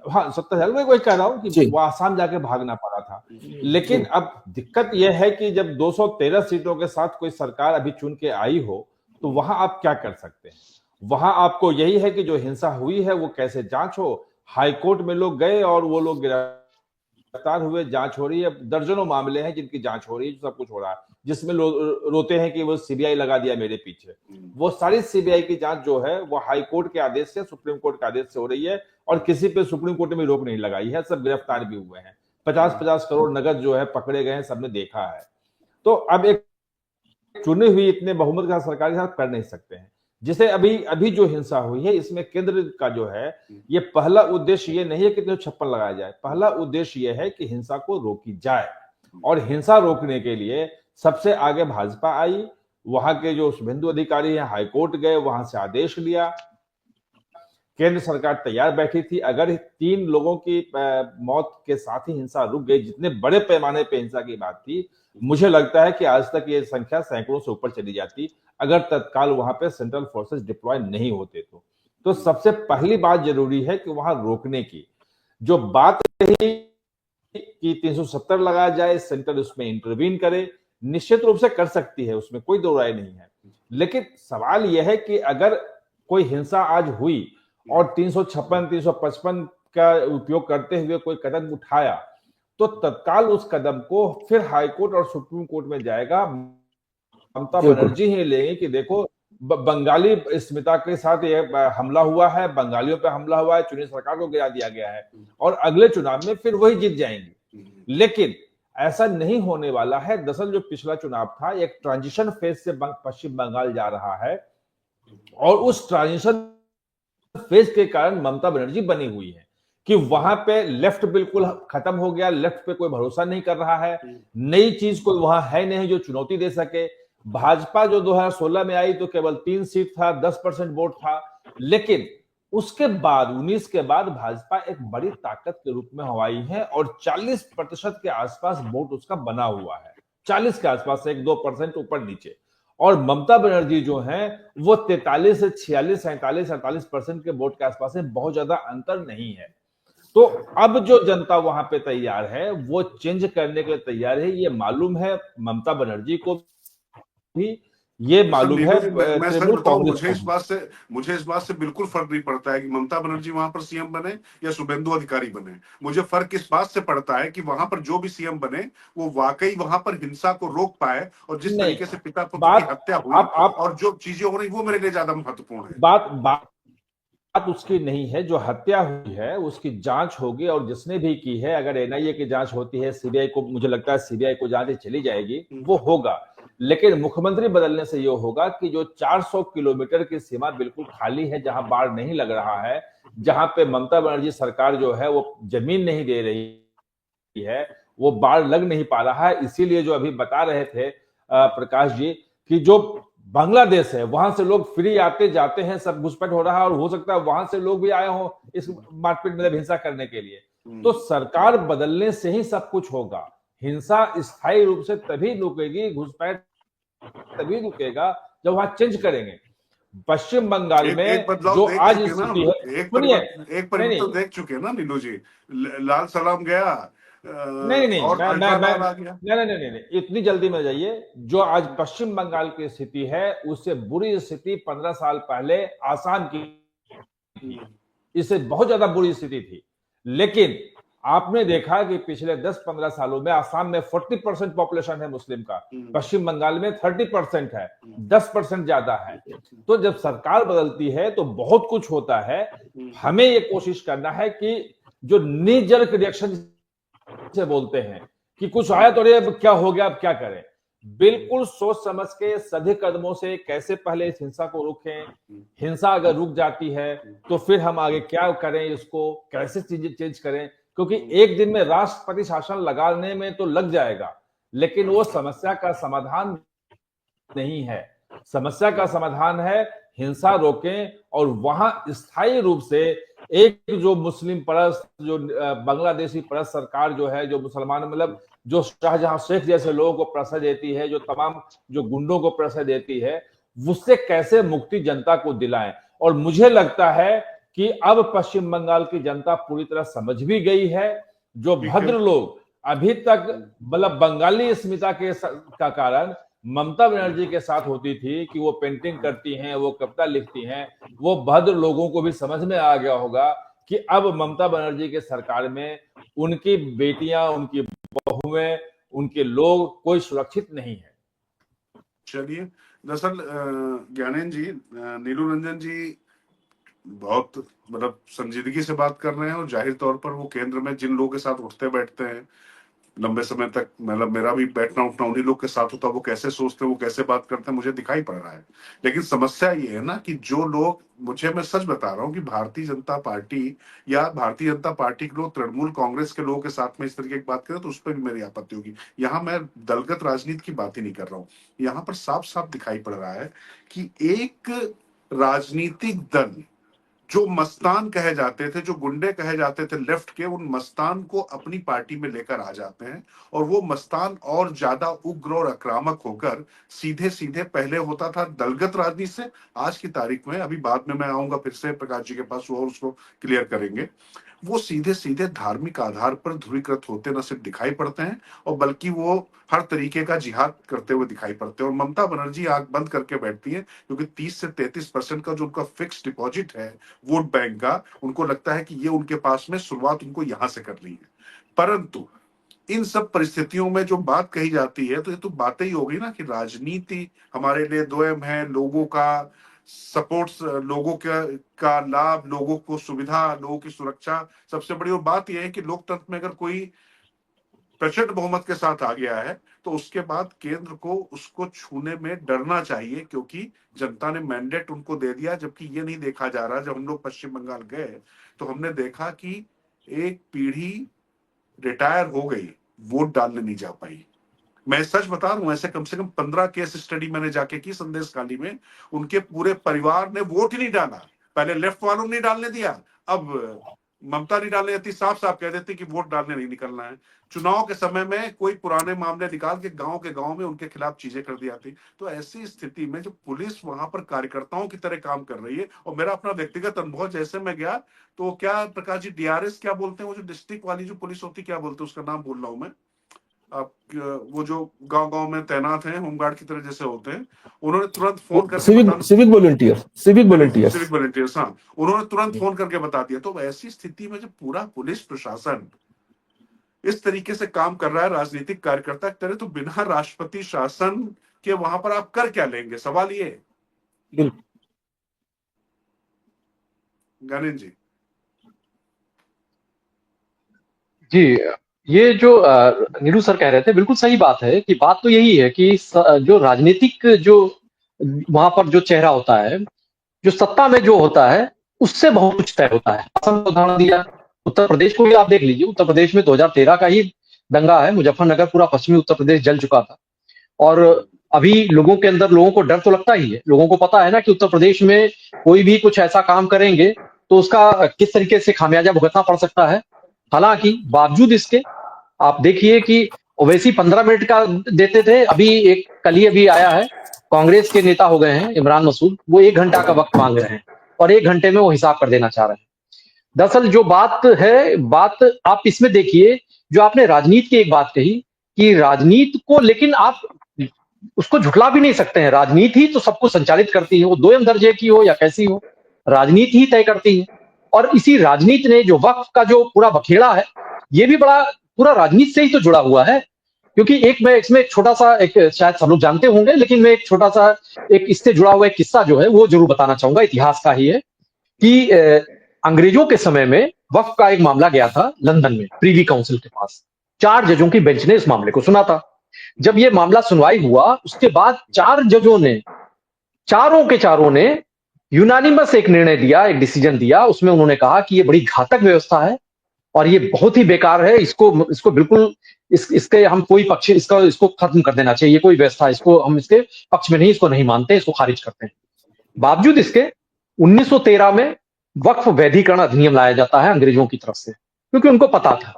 [SPEAKER 3] हाँ 70,000 मैं वही कह रहा हूँ कि
[SPEAKER 2] जी।
[SPEAKER 3] वो आसाम जाके भागना पड़ा था। लेकिन अब दिक्कत यह है कि जब 213 सीटों के साथ कोई सरकार अभी चुन के आई हो तो वहां आप क्या कर सकते हैं? वहां आपको यही है कि जो हिंसा हुई है वो कैसे जांच हो। हाईकोर्ट में लोग गए और वो लोग गिरफ्तार हुए, जांच हो रही है। दर्जनों मामले हैं जिनकी जांच हो रही है, सब कुछ हो रहा है, जिसमें रोते हैं कि वो सीबीआई लगा दिया मेरे पीछे। वो सारी सीबीआई की जांच जो है वो हाई कोर्ट के आदेश से, सुप्रीम कोर्ट के आदेश से हो रही है और किसी पे सुप्रीम कोर्ट में रोक नहीं लगाई है। सब गिरफ्तार भी हुए हैं, 50-50 करोड़ नगद जो है पकड़े गए हैं, सबने देखा है। तो अब एक चुनी हुई इतने बहुमत का सरकार के साथ कर नहीं सकते हैं। जिसे अभी जो हिंसा हुई है इसमें केंद्र का जो है ये पहला उद्देश्य ये नहीं है कि 356 लगाया जाए। पहला उद्देश्य ये है कि हिंसा को रोकी जाए और हिंसा रोकने के लिए सबसे आगे भाजपा आई। वहां के जो शुभेंदु अधिकारी हैं हाईकोर्ट गए, वहां से आदेश लिया। केंद्र सरकार तैयार बैठी थी। अगर 3 लोगों की मौत के साथ ही हिंसा रुक गई, जितने बड़े पैमाने पे हिंसा की बात थी, मुझे लगता है कि आज तक ये संख्या सैकड़ों से ऊपर चली जाती अगर तत्काल वहां पे सेंट्रल फोर्सेस डिप्लॉय नहीं होते तो सबसे पहली बात जरूरी है कि वहां रोकने की जो बात रही कि 370 लगाया जाए, सेंटर उसमें इंटरवीन करे, निश्चित रूप से कर सकती है, उसमें कोई दो राय नहीं है। लेकिन सवाल यह है कि अगर कोई हिंसा आज हुई और 356, 355 का उपयोग करते हुए कोई कदम उठाया तो तत्काल उस कदम को फिर हाईकोर्ट और सुप्रीम कोर्ट में जाएगा। ममता बनर्जी ही लेंगे कि देखो बंगाली स्मिता के साथ ये हमला हुआ है, बंगालियों पे हमला हुआ है, चुनी सरकार को गिरा दिया गया है और अगले चुनाव में फिर वही जीत जाएंगे। लेकिन ऐसा नहीं होने वाला है। दरअसल जो पिछला चुनाव था एक ट्रांजिशन फेज से पश्चिम बंगाल जा रहा है और उस ट्रांजिशन फेज के कारण ममता बनर्जी बनी हुई है कि वहां पे लेफ्ट बिल्कुल खत्म हो गया, लेफ्ट पे कोई भरोसा नहीं कर रहा है, नई चीज कोई वहां है नहीं जो चुनौती दे सके। भाजपा जो 2016 में आई तो केवल 3 सीट था, 10% वोट था, लेकिन उसके बाद 19 के बाद भाजपा एक बड़ी ताकत के रूप में हवाई है और 40% के आसपास वोट उसका बना हुआ है, 40 के आसपास, 1-2% ऊपर नीचे। और ममता बनर्जी जो है वो 43 से 46, 47, 48% के वोट के आसपास है, बहुत ज्यादा अंतर नहीं है। तो अब जो जनता वहां पे तैयार है वो चेंज करने के लिए तैयार है। ये मालूम है ममता बनर्जी को भी, ये मालूम है
[SPEAKER 1] मैं सच
[SPEAKER 3] तृणमूल
[SPEAKER 1] बताऊं,
[SPEAKER 3] कांग्रेस
[SPEAKER 1] मुझे इस बात से बिल्कुल फर्क नहीं पड़ता है कि ममता बनर्जी वहां पर सीएम बने या शुभेंदु अधिकारी बने। मुझे फर्क इस बात से पड़ता है कि वहां पर जो भी सीएम बने वो वाकई वहां पर हिंसा को रोक पाए और जिस तरीके से पिता पुत्र की हत्या हुई और जो चीजें हो रही वो मेरे लिए ज्यादा महत्वपूर्ण है।
[SPEAKER 3] बात उसकी नहीं है। जो हत्या हुई है उसकी जांच होगी और जिसने भी की है, अगर एनआईए की जांच होती है, सीबीआई को, मुझे लगता है सीबीआई को जांच चली जाएगी, वो होगा। लेकिन मुख्यमंत्री बदलने से ये होगा कि जो 400 किलोमीटर की सीमा बिल्कुल खाली है, जहां बाढ़ नहीं लग रहा है, जहां पे ममता बनर्जी सरकार जो है वो जमीन नहीं दे रही है, वो बाढ़ लग नहीं पा रहा है। इसीलिए जो अभी बता रहे थे प्रकाश जी कि जो बांग्लादेश है वहां से लोग फ्री आते जाते हैं, सब घुसपैठ हो रहा है और हो सकता है वहां से लोग भी आए हो इस मारपीट में हिंसा करने के लिए। तो सरकार बदलने से ही सब कुछ होगा। हिंसा स्थायी रूप से तभी रुकेगी, घुसपैठ तभी रुकेगा जब वहां चेंज करेंगे। पश्चिम बंगाल में जो आज स्थिति है,
[SPEAKER 1] एक परिवर्तन देख चुके हैं ना नीलू जी। लाल सलाम गया,
[SPEAKER 3] नहीं, इतनी जल्दी में जाइए। जो आज पश्चिम बंगाल की स्थिति है उससे बुरी स्थिति 15 साल पहले आसाम की थी, इससे बहुत ज्यादा बुरी स्थिति थी। लेकिन आपने देखा कि पिछले 10-15 सालों में आसाम में 40% पॉपुलेशन है मुस्लिम का, पश्चिम बंगाल में 30% है, 10% ज्यादा है। तो जब सरकार बदलती है तो बहुत कुछ होता है। हमें ये कोशिश करना है कि जो नी जर्क रिएक्शन से बोलते हैं कि कुछ आया तो अब क्या हो गया, अब क्या करें, बिल्कुल सोच समझ के सभी कदमों से कैसे पहले इस हिंसा को रोकें, हिंसा अगर रुक जाती है तो फिर हम आगे क्या करें, इसको कैसे चीजें चेंज करें। क्योंकि एक दिन में राष्ट्रपति शासन लगाने में तो लग जाएगा, लेकिन वो समस्या का समाधान नहीं है। समस्या का समाधान है हिंसा रोकें और वहां स्थायी रूप से एक जो मुस्लिम परस्त, जो बांग्लादेशी परस्त सरकार जो है, जो मुसलमान, मतलब जो शाहजहां शेख जैसे लोगों को प्रश्रय देती है, जो तमाम जो गुंडों को प्रश्रय देती है, उससे कैसे मुक्ति जनता को दिलाएं। और मुझे लगता है कि अब पश्चिम बंगाल की जनता पूरी तरह समझ भी गई है। जो भद्र लोग अभी तक मतलब बंगाली अस्मिता का कारण ममता बनर्जी के साथ होती थी कि वो पेंटिंग करती हैं, वो कविता लिखती हैं, वो भद्र लोगों को भी समझ में आ गया होगा कि अब ममता बनर्जी के सरकार में उनकी बेटियां, उनकी बहुएं, उनके लोग कोई सुरक्षित नहीं है।
[SPEAKER 1] चलिए, दरअसल ज्ञानेन जी, नीलू रंजन जी बहुत मतलब संजीदगी से बात कर रहे हैं और जाहिर तौर पर वो केंद्र में जिन लोगों के साथ उठते बैठते हैं लंबे समय तक, मतलब मेरा भी बैठना उठना उन्हीं लोग के साथ होता है, वो कैसे सोचते हैं, वो कैसे बात करते हैं, मुझे दिखाई पड़ रहा है। लेकिन समस्या ये है ना कि जो लोग, मैं सच बता रहा हूँ कि भारतीय जनता पार्टी या भारतीय जनता पार्टी के लोग तृणमूल कांग्रेस के लोगों के साथ में इस तरीके की बात करें तो उस पर भी मेरी आपत्ति होगी। यहाँ मैं दलगत राजनीति की बात ही नहीं कर रहा हूँ, यहाँ पर साफ साफ दिखाई पड़ रहा है कि एक राजनीतिक दल जो मस्तान कहे जाते थे, जो गुंडे कहे जाते थे लेफ्ट के, उन मस्तान को अपनी पार्टी में लेकर आ जाते हैं और वो मस्तान और ज्यादा उग्र और आक्रामक होकर सीधे सीधे, पहले होता था दलगत राजनीति से, आज की तारीख में, अभी बाद में मैं आऊंगा फिर से प्रकाश जी के पास और उसको क्लियर करेंगे, वो सीधे सीधे धार्मिक आधार पर ध्रुवीकृत होते न सिर्फ दिखाई पड़ते हैं और बल्कि वो हर तरीके का जिहाद करते हुए दिखाई पड़ते हैं। और ममता बनर्जी आंख बंद करके बैठती है क्योंकि 30 से 33% का जो उनका फिक्स डिपॉजिट है वोट बैंक का, उनको लगता है कि ये उनके पास में शुरुआत उनको यहां से करनी है। परंतु इन सब परिस्थितियों में जो बात कही जाती है तो ये तो बातें ही हो गई ना कि राजनीति हमारे लिए दोयम है, लोगों का सपोर्ट, लोगों का लाभ, लोगों को सुविधा, लोगों की सुरक्षा सबसे बड़ी। और बात यह है कि लोकतंत्र में अगर कोई प्रचंड बहुमत के साथ आ गया है तो उसके बाद केंद्र को उसको छूने में डरना चाहिए क्योंकि जनता ने मैंडेट उनको दे दिया। जबकि ये नहीं देखा जा रहा, जब हम लोग पश्चिम बंगाल गए तो हमने देखा कि एक पीढ़ी रिटायर हो गई, वोट डालने नहीं जा पाई। मैं सच बता रहा हूं, ऐसे कम से कम 15 केस स्टडी मैंने जाके की संदेश खाली में, उनके पूरे परिवार ने वोट ही नहीं डाला। पहले लेफ्ट वालों ने नहीं डालने दिया, अब ममता नहीं डालने देती, साफ साफ कह देती कि वोट डालने नहीं निकलना है। चुनाव के समय में कोई पुराने मामले निकाल के गांव में उनके खिलाफ चीजें कर दी जाती। तो ऐसी स्थिति में जो पुलिस वहां पर कार्यकर्ताओं की तरह काम कर रही है, और मेरा अपना व्यक्तिगत अनुभव, जैसे मैं गया तो क्या प्रकाश जी, डीआरएस क्या बोलते हैं, वो जो डिस्ट्रिक्ट वाली जो पुलिस होती, क्या बोलते हैं उसका नाम भूल रहा हूं मैं, आप वो जो गांव में तैनात हैं, होमगार्ड की तरह जैसे होते हैं, उन्होंने तुरंत फोन करके
[SPEAKER 2] सिविक वॉलंटियर्स,
[SPEAKER 1] हाँ, उन्होंने तुरंत फोन करके बता दिया। तो ऐसी स्थिति में जब पूरा पुलिस प्रशासन इस तरीके से काम कर रहा है राजनीतिक कार्यकर्ता की तरह, तो बिना राष्ट्रपति शासन के वहां पर आप कर क्या लेंगे, सवाल ये। ज्ञानेन जी
[SPEAKER 4] जी, ये जो नीलू सर कह रहे थे बिल्कुल सही बात है कि बात तो यही है कि जो राजनीतिक जो वहां पर जो चेहरा होता है, जो सत्ता में जो होता है, उससे बहुत कुछ तय होता है। असम का उदाहरण दिया, उत्तर प्रदेश को भी आप देख लीजिए। उत्तर प्रदेश में 2013 का ही दंगा है, मुजफ्फरनगर पूरा पश्चिमी उत्तर प्रदेश जल चुका था और अभी लोगों के अंदर, लोगों को डर तो लगता ही है। लोगों को पता है ना कि उत्तर प्रदेश में कोई भी कुछ ऐसा काम करेंगे तो उसका किस तरीके से खामियाजा भुगतना पड़ सकता है। हालांकि बावजूद इसके आप देखिए कि ओवैसी 15 मिनट का देते थे, अभी एक कल ही अभी आया है, कांग्रेस के नेता हो गए हैं इमरान मसूद, वो 1 घंटा का वक्त मांग रहे हैं और 1 घंटे में वो हिसाब कर देना चाह रहे हैं। दरअसल जो बात है, बात आप इसमें देखिए, जो आपने राजनीति की एक बात कही कि राजनीति को, लेकिन आप उसको झुठला भी नहीं सकते हैं। राजनीति ही तो सबको संचालित करती है, वो दोयम दर्जे की हो या कैसी हो, राजनीति ही तय करती है। और इसी राजनीति ने जो वक्फ का जो पूरा बखेड़ा है, ये भी बड़ा पूरा राजनीति से ही तो जुड़ा हुआ है। क्योंकि मैं इसमें एक छोटा सा, एक शायद सब लोग जानते होंगे, लेकिन मैं एक छोटा सा एक इससे जुड़ा हुआ एक किस्सा जो है वो जरूर बताना चाहूंगा, इतिहास का ही है कि अंग्रेजों के समय में वक्फ का एक मामला गया था लंदन में, प्रीवी काउंसिल के पास। 4 जजों की बेंच ने इस मामले को सुना था। जब ये मामला सुनवाई हुआ, उसके बाद 4 जजों ने, चारों ने यूनानिमस एक निर्णय दिया, एक डिसीजन दिया। उसमें उन्होंने कहा कि ये बड़ी घातक व्यवस्था है और ये बहुत ही बेकार है, इसको बिल्कुल इसके हम कोई पक्ष, इसको खत्म कर देना चाहिए। ये कोई व्यवस्था, इसको हम इसके पक्ष में नहीं, इसको नहीं मानते, इसको खारिज करते हैं। बावजूद इसके 1913 में वक्फ वैधीकरण अधिनियम लाया जाता है अंग्रेजों की तरफ से, क्योंकि उनको पता था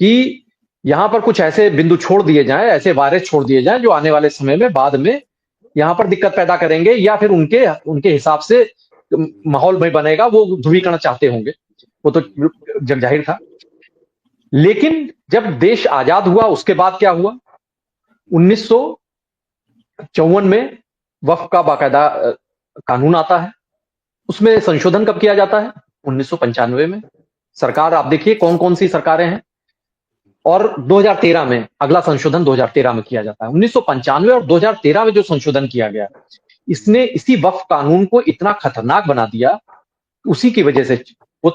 [SPEAKER 4] कि यहां पर कुछ ऐसे बिंदु छोड़ दिए जाएं, ऐसे वायरस छोड़ दिए जाएं जो आने वाले समय में बाद में यहां पर दिक्कत पैदा करेंगे या फिर उनके हिसाब से माहौल में बनेगा, वो ध्रुवीकरण चाहते होंगे, वो तो जग जाहिर था। लेकिन जब देश आजाद हुआ उसके बाद क्या हुआ, 1954 में वक्फ का बाकायदा कानून आता है। उसमें संशोधन कब किया जाता है, 1995 में। सरकार आप देखिए कौन कौन सी सरकारें हैं, और 2013 में अगला संशोधन 2013 में किया जाता है। 1995 और 2013 में जो संशोधन किया गया, इसने इसी वक्फ कानून को इतना खतरनाक बना दिया। उसी की वजह से वो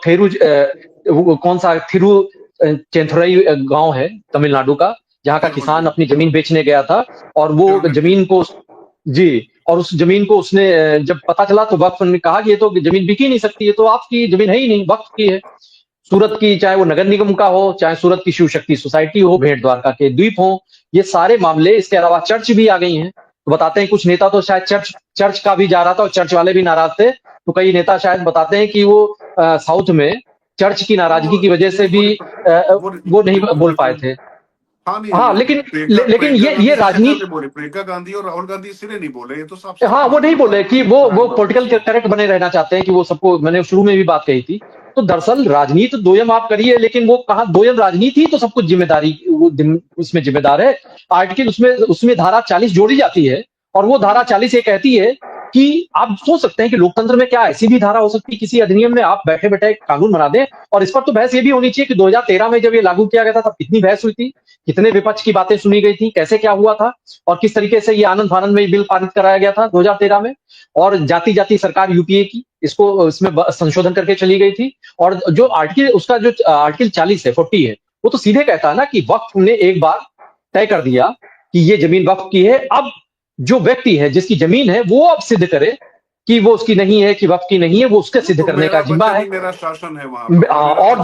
[SPEAKER 4] कौन सा थिरुचेंथुरई गांव है तमिलनाडु का, जहां का किसान अपनी जमीन बेचने गया था, और वो जमीन को और उस जमीन को उसने जब पता चला तो वक्फ ने कहा कि ये तो जमीन बिक ही नहीं सकती है, तो आपकी जमीन है ही नहीं, वक्फ की है। सूरत की, चाहे वो नगर निगम का हो, चाहे सूरत की शिव शक्ति सोसाइटी हो, भेंट द्वारका के द्वीप हो, ये सारे मामले। इसके अलावा चर्च भी आ गई हैं। तो बताते हैं कुछ नेता तो शायद चर्च का भी जा रहा था और चर्च वाले भी नाराज थे, तो कई नेता शायद बताते हैं कि वो साउथ में चर्च की नाराजगी की वजह से भी वो नहीं बोल पाए थे। हाँ, लेकिन ये राजनीति,
[SPEAKER 1] प्रियंका गांधी और राहुल गांधी सिरे नहीं बोले, ये तो साफ
[SPEAKER 4] हाँ, वो नहीं बोले कि वो पॉलिटिकल करेक्ट बने रहना चाहते हैं, कि वो सबको, मैंने शुरू में भी बात कही थी। तो दरअसल राजनीति दोयम आप करिए, लेकिन वो कहा दोयम राजनीति ही तो सब कुछ जिम्मेदारी, उसमें जिम्मेदार है। आर्टिकल उसमें धारा 40 जोड़ी जाती है, और वो धारा 40 ये कहती है कि आप सोच सकते हैं कि लोकतंत्र में क्या ऐसी भी धारा हो सकती है, किसी अधिनियम में आप बैठे बैठे कानून बना दें। और इस पर तो बहस ये भी होनी चाहिए कि 2013 में जब ये लागू किया गया था तब कितनी बहस हुई थी, कितने विपक्ष की बातें सुनी गई थी, कैसे क्या हुआ था, और किस तरीके से ये आनंद फानंद में बिल पारित कराया गया था 2013 में। और जाती सरकार यूपीए की इसमें संशोधन करके चली गई थी। और जो आर्टिकल, उसका जो आर्टिकल 40 है, 40 है, वो तो सीधे कहता है ना कि वक्फ ने एक बार तय कर दिया कि ये जमीन वक्फ की है। अब जो व्यक्ति है, जिसकी जमीन है, वो अब सिद्ध करे कि वो उसकी नहीं है, कि वक्फ की नहीं है, वो उसके सिद्ध करने का जिम्मा है।
[SPEAKER 1] मेरा शासन है वहां।
[SPEAKER 4] और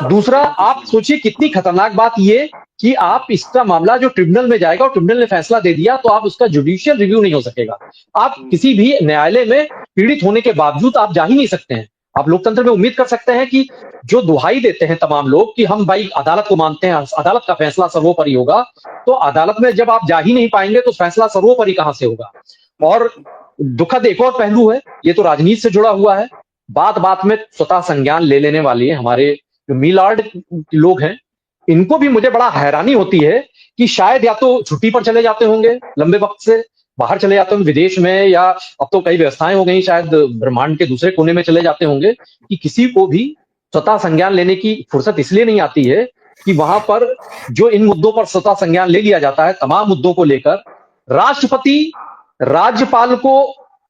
[SPEAKER 4] दूसरा आप सोचिए कितनी खतरनाक बात ये कि आप इसका मामला जो ट्रिब्यूनल में जाएगा और ट्रिब्यूनल ने फैसला दे दिया, तो आप उसका जुडिशियल रिव्यू नहीं हो सकेगा। आप किसी भी न्यायालय में पीड़ित होने के बावजूद आप जा ही नहीं सकते हैं। आप लोकतंत्र में उम्मीद कर सकते हैं कि जो दुहाई देते हैं तमाम लोग कि हम भाई अदालत को मानते हैं, अदालत का फैसला सर्वोपरि होगा, तो अदालत में जब आप जा ही नहीं पाएंगे तो फैसला सर्वोपरि कहां से होगा। और दुखद एक और पहलू है, ये तो राजनीति से जुड़ा हुआ है, बात बात में स्वतः संज्ञान ले लेने वाली है हमारे जो मीलार्ड लोग हैं, इनको भी मुझे बड़ा हैरानी होती है कि शायद या तो छुट्टी पर चले जाते होंगे, लंबे वक्त से बाहर चले जाते होंगे विदेश में, या अब तो कई व्यवस्थाएं हो गई, शायद ब्रह्मांड के दूसरे कोने में चले जाते होंगे, कि किसी को भी स्वतः संज्ञान लेने की फुर्सत इसलिए नहीं आती है कि वहां पर जो इन मुद्दों पर स्वतः संज्ञान ले लिया जाता है, तमाम मुद्दों को लेकर राष्ट्रपति राज्यपाल को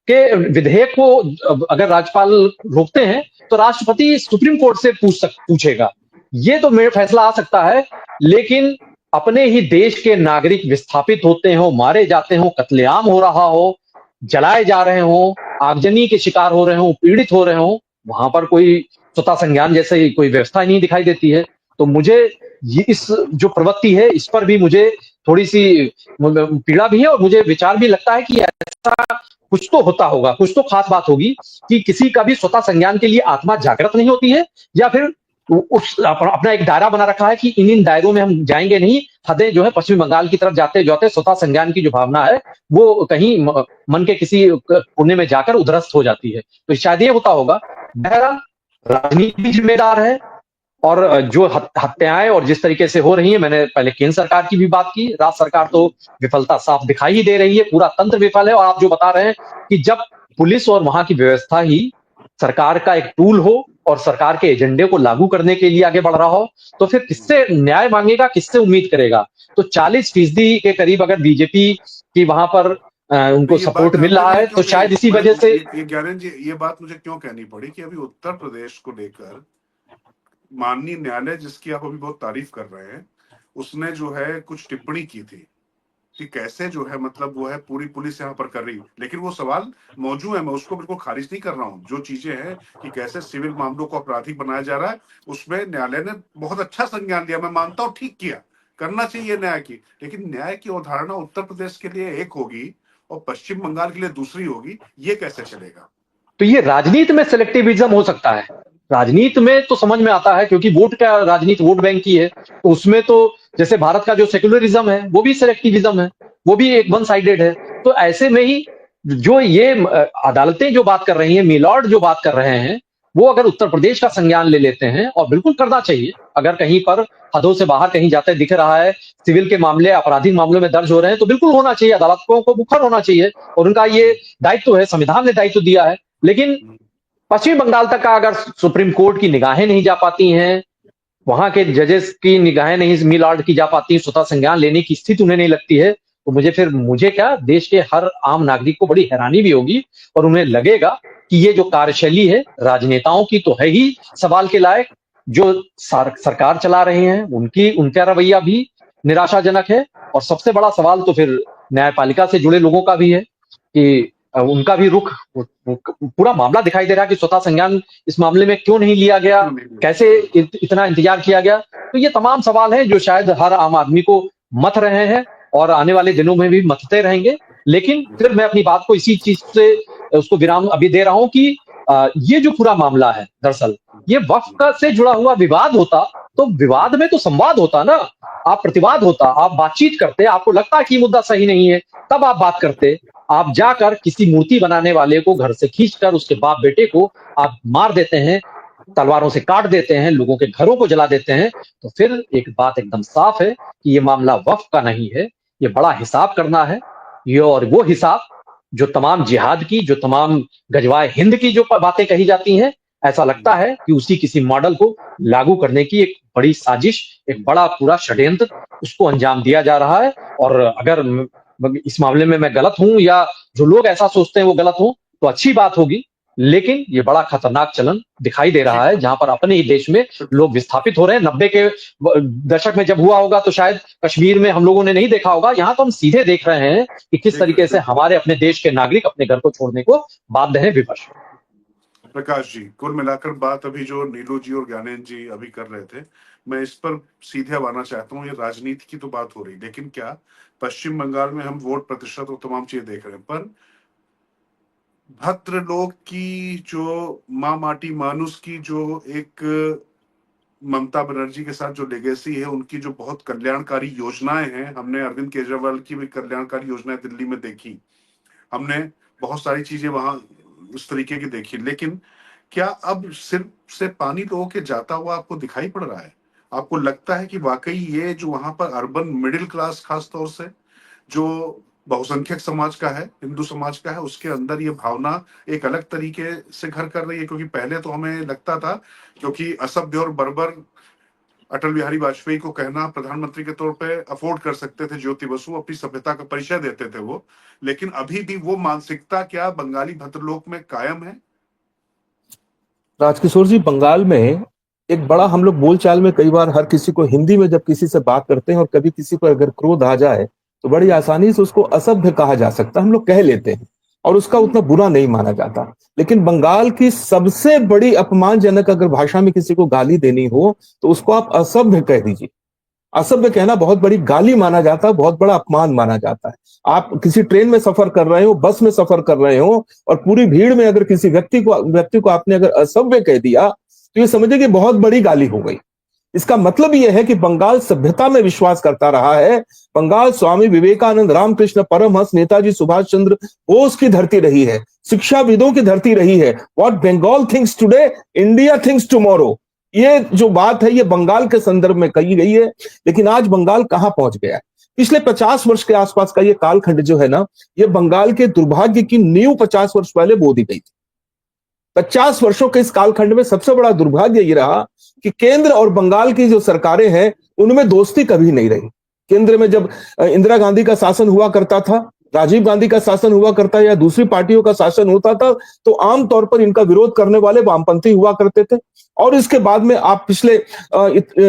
[SPEAKER 4] के विधेयक को अगर राज्यपाल रोकते हैं तो राष्ट्रपति सुप्रीम कोर्ट से पूछेगा। ये तो मेरा फैसला आ सकता है, लेकिन अपने ही देश के नागरिक विस्थापित होते हो, मारे जाते हो, कत्लेआम हो रहा हो, जलाए जा रहे हो, आगजनी के शिकार हो रहे हो, पीड़ित हो रहे हो, वहां पर कोई स्वतः संज्ञान जैसे कोई व्यवस्था नहीं दिखाई देती है। तो मुझे इस जो प्रवृत्ति है, इस पर भी मुझे थोड़ी सी पीड़ा भी है, और मुझे विचार भी लगता है कि ऐसा कुछ तो होता होगा, कुछ तो खास बात होगी कि किसी का भी स्वतः संज्ञान के लिए आत्मा जागृत नहीं होती है, या फिर अपना एक दायरा बना रखा है कि इन दायरों में हम जाएंगे नहीं। हदें जो है पश्चिम बंगाल की तरफ जाते जाते स्वतः संज्ञान की जो भावना है वो कहीं मन के किसी कोने में जाकर उधरस्त हो जाती है। तो शायद ये होता होगा। बहरहाल राजनीति भी जिम्मेदार है, और जो हत्याएं और जिस तरीके से हो रही है, मैंने पहले केंद्र सरकार की भी बात की, राज्य सरकार तो विफलता साफ दिखाई ही दे रही है, पूरा तंत्र विफल है। और आप जो बता रहे हैं कि जब पुलिस और वहां की व्यवस्था ही सरकार का एक टूल हो और सरकार के एजेंडे को लागू करने के लिए आगे बढ़ रहा हो, तो फिर किससे न्याय मांगेगा, किससे उम्मीद करेगा। तो 40% के करीब अगर बीजेपी की वहां पर उनको सपोर्ट मिल रहा है, तो शायद इसी वजह से
[SPEAKER 1] ये ज्ञानेंद्र जी, ये बात मुझे क्यों कहनी पड़ी कि अभी उत्तर प्रदेश को लेकर माननीय न्यायालय, जिसकी आप अभी बहुत तारीफ कर रहे हैं, उसने जो है कुछ टिप्पणी की थी कि कैसे जो है मतलब वो है पूरी पुलिस यहाँ पर कर रही, लेकिन वो सवाल मौजूद है, मैं उसको बिल्कुल खारिज नहीं कर रहा हूँ। जो चीजें हैं कि कैसे सिविल मामलों को आपराधिक बनाया जा रहा है, उसमें न्यायालय ने बहुत अच्छा संज्ञान लिया, मैं मानता हूँ ठीक किया, करना चाहिए न्याय की। लेकिन न्याय की अवधारणा उत्तर प्रदेश के लिए एक होगी और पश्चिम बंगाल के लिए दूसरी होगी, ये कैसे चलेगा।
[SPEAKER 4] तो ये राजनीति में सिलेक्टिविज्म हो सकता है। राजनीति में तो समझ में आता है, क्योंकि वोट का राजनीति वोट बैंक की है, तो उसमें तो जैसे भारत का जो सेक्युलरिज्म है वो भी सिलेक्टिविज्म है, वो भी एक वन साइडेड है। तो ऐसे में ही जो ये अदालतें जो बात कर रही हैं, मिलॉर्ड जो बात कर रहे हैं, वो अगर उत्तर प्रदेश का संज्ञान ले लेते हैं, और बिल्कुल करना चाहिए, अगर कहीं पर हदों से बाहर कहीं जाते दिख रहा है, सिविल के मामले आपराधिक मामलों में दर्ज हो रहे हैं, तो बिल्कुल होना चाहिए, अदालतों को मुखर होना चाहिए, और उनका ये दायित्व है, संविधान ने दायित्व दिया है। लेकिन पश्चिम बंगाल तक का अगर सुप्रीम कोर्ट की निगाहें नहीं जा पाती हैं, वहां के जजेस की निगाहें नहीं मिलॉर्ड की जा पाती, स्वतः संज्ञान लेने की स्थिति उन्हें नहीं लगती है, तो मुझे क्या, देश के हर आम नागरिक को बड़ी हैरानी भी होगी, और उन्हें लगेगा कि ये जो कार्यशैली है राजनेताओं की तो है ही सवाल के लायक, जो सरकार चला रहे हैं उनका रवैया भी निराशाजनक है, और सबसे बड़ा सवाल तो फिर न्यायपालिका से जुड़े लोगों का भी है कि उनका भी रुख, पूरा मामला दिखाई दे रहा है कि स्वतः संज्ञान इस मामले में क्यों नहीं लिया गया, कैसे इतना इंतजार किया गया। तो ये तमाम सवाल हैं जो शायद हर आम आदमी को मथ रहे हैं, और आने वाले दिनों में भी मथते रहेंगे। लेकिन फिर मैं अपनी बात को इसी चीज से उसको विराम अभी दे रहा हूं कि ये जो पूरा मामला है, दरअसल ये वक्फ का से जुड़ा हुआ विवाद होता, तो विवाद में तो संवाद होता ना, आप प्रतिवाद होता, आप बातचीत करते, आपको लगता है कि मुद्दा सही नहीं है, तब आप बात करते। आप जाकर किसी मूर्ति बनाने वाले को घर से खींचकर उसके बाप बेटे को आप मार देते हैं, तलवारों से काट देते हैं, लोगों के घरों को जला देते हैं, तो फिर एक बात एकदम साफ है कि ये मामला वक्फ का नहीं है, ये बड़ा हिसाब करना है। ये और वो हिसाब जो तमाम जिहाद की, जो तमाम गजवाए हिंद की जो बातें कही जाती हैं, ऐसा लगता है कि उसी किसी मॉडल को लागू करने की एक बड़ी साजिश, एक बड़ा पूरा षड्यंत्र उसको अंजाम दिया जा रहा है। और अगर इस मामले में मैं गलत हूं, या जो लोग ऐसा सोचते हैं वो गलत हूं, तो अच्छी बात होगी, लेकिन ये बड़ा खतरनाक चलन दिखाई दे रहा है, जहां पर अपने ही देश में लोग विस्थापित हो रहे हैं। 90 के दशक में जब हुआ होगा तो शायद कश्मीर में हम लोगों ने नहीं देखा होगा, यहाँ तो हम सीधे देख रहे हैं कि किस तरीके से हमारे अपने देश के नागरिक अपने घर को छोड़ने को बाध्य है विपक्ष।
[SPEAKER 1] प्रकाश जी, कुल मिलाकर बात अभी जो नीलू जी और ज्ञानेंद्र जी अभी कर रहे थे, मैं इस पर सीधे अब आना चाहता हूँ। ये राजनीति की तो बात हो रही, लेकिन क्या पश्चिम बंगाल में हम वोट प्रतिशत और तमाम चीजें देख रहे हैं, पर भद्र लोग की जो माँ माटी मानुस की जो एक ममता बनर्जी के साथ जो लेगेसी है, उनकी जो बहुत कल्याणकारी योजनाएं हैं, हमने अरविंद केजरीवाल की भी कल्याणकारी योजनाएं दिल्ली में देखी, हमने बहुत सारी चीजें वहां उस तरीके की देखी, लेकिन क्या अब सिर्फ से पानी लोगों के जाता हुआ आपको दिखाई पड़ रहा है? आपको लगता है कि वाकई ये जो वहां पर अर्बन मिडिल क्लास, खास तौर से जो बहुसंख्यक समाज का है, हिंदू समाज का है, उसके अंदर ये भावना एक अलग तरीके से घर कर रही है? क्योंकि पहले तो हमें लगता था, क्योंकि असभ्य और बर्बर अटल बिहारी वाजपेयी को कहना प्रधानमंत्री के तौर पे अफोर्ड कर सकते थे ज्योति बसु, अपनी सभ्यता का परिचय देते थे वो, लेकिन अभी भी वो मानसिकता क्या बंगाली भद्रलोक में कायम है?
[SPEAKER 2] राजकिशोर जी, बंगाल में एक बड़ा, हम लोग बोलचाल में कई बार हर किसी को हिंदी में जब किसी से बात करते हैं और कभी किसी पर अगर क्रोध आ जाए तो बड़ी आसानी से उसको असभ्य कहा जा सकता है, हम लोग कह लेते हैं और उसका उतना बुरा नहीं माना जाता। लेकिन बंगाल की सबसे बड़ी अपमानजनक अगर भाषा में किसी को गाली देनी हो तो उसको आप असभ्य कह दीजिए। असभ्य कहना बहुत बड़ी गाली माना जाता है, बहुत बड़ा अपमान माना जाता है। आप किसी ट्रेन में सफर कर रहे हो, बस में सफर कर रहे हो, और पूरी भीड़ में अगर किसी व्यक्ति को आपने अगर असभ्य कह दिया तो ये समझिए कि बहुत बड़ी गाली हो गई। इसका मतलब यह है कि बंगाल सभ्यता में विश्वास करता रहा है। बंगाल स्वामी विवेकानंद, रामकृष्ण परमहंस, नेताजी सुभाष चंद्र बोस की धरती रही है, शिक्षाविदों की धरती रही है। What Bengal thinks today, India thinks tomorrow, ये जो बात है ये बंगाल के संदर्भ में कही गई है। लेकिन आज बंगाल कहां पहुंच गया है? पिछले 50 वर्ष के आसपास का ये कालखंड जो है ना, ये बंगाल के दुर्भाग्य की नींव 50 वर्ष पहले बो दी गई थी। 50 वर्षों के इस कालखंड में सबसे बड़ा दुर्भाग्य ये रहा कि केंद्र और बंगाल की जो सरकारें हैं उनमें दोस्ती कभी नहीं रही। केंद्र में जब इंदिरा गांधी का शासन हुआ करता था, राजीव गांधी का शासन हुआ करता या दूसरी पार्टियों का शासन होता था, तो आमतौर पर इनका विरोध करने वाले वामपंथी हुआ करते थे। और इसके बाद में आप पिछले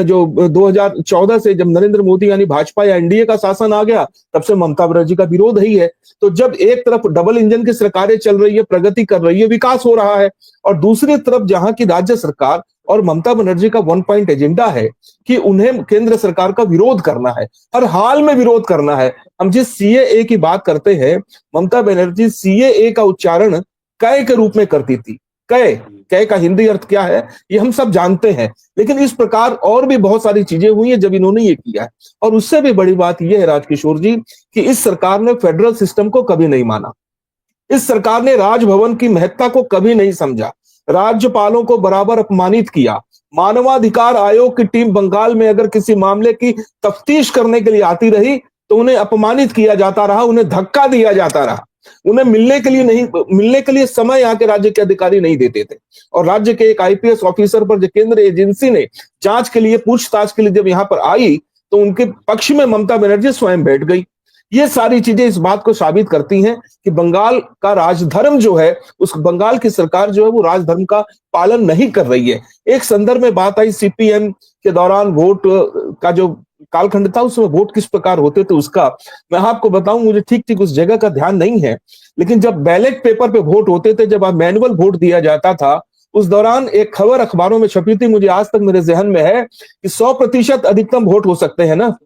[SPEAKER 2] जो 2014 से जब नरेंद्र मोदी यानी भाजपा या एनडीए का शासन आ गया, तब से ममता बनर्जी का विरोध ही है। तो जब एक तरफ डबल इंजन की सरकारें चल रही है, प्रगति कर रही है, विकास हो रहा है, और दूसरी तरफ जहां की राज्य सरकार और ममता बनर्जी का 1 पॉइंट एजेंडा है कि उन्हें केंद्र सरकार का विरोध करना है, हर हाल में विरोध करना है। हम जिस सीएए की बात करते हैं, ममता बनर्जी सीएए का उच्चारण कै के रूप में करती थी। कै का हिंदी अर्थ क्या है ये हम सब जानते हैं, लेकिन इस प्रकार और भी बहुत सारी चीजें हुई हैं जब इन्होंने ये किया है। और उससे भी बड़ी बात यह है राजकिशोर जी कि इस सरकार ने फेडरल सिस्टम को कभी नहीं माना। इस सरकार ने राजभवन की महत्ता को कभी नहीं समझा, राज्यपालों को बराबर अपमानित किया। मानवाधिकार आयोग की टीम बंगाल में अगर किसी मामले की तफ्तीश करने के लिए आती रही तो उन्हें अपमानित किया जाता रहा, उन्हें धक्का दिया जाता रहा, उन्हें मिलने के लिए समय यहाँ के राज्य के अधिकारी नहीं देते थे। और राज्य के एक आईपीएस ऑफिसर पर जो केंद्र एजेंसी ने जांच के लिए, पूछताछ के लिए जब यहाँ पर आई तो उनके पक्ष में ममता बनर्जी स्वयं बैठ गई। ये सारी चीजें इस बात को साबित करती हैं कि बंगाल का राजधर्म जो है, उस बंगाल की सरकार जो है वो राजधर्म का पालन नहीं कर रही है। एक संदर्भ में बात आई सीपीएम के दौरान वोट का जो कालखंड था, उसमें वोट किस प्रकार होते थे उसका मैं आपको बताऊं, मुझे ठीक उस जगह का ध्यान नहीं है, लेकिन जब बैलेट पेपर पे वोट होते थे, जब मैनुअल वोट दिया जाता था, उस दौरान एक खबर अखबारों में छपी थी, मुझे आज तक मेरे जहन में है कि 100% अधिकतम वोट हो सकते हैं ना।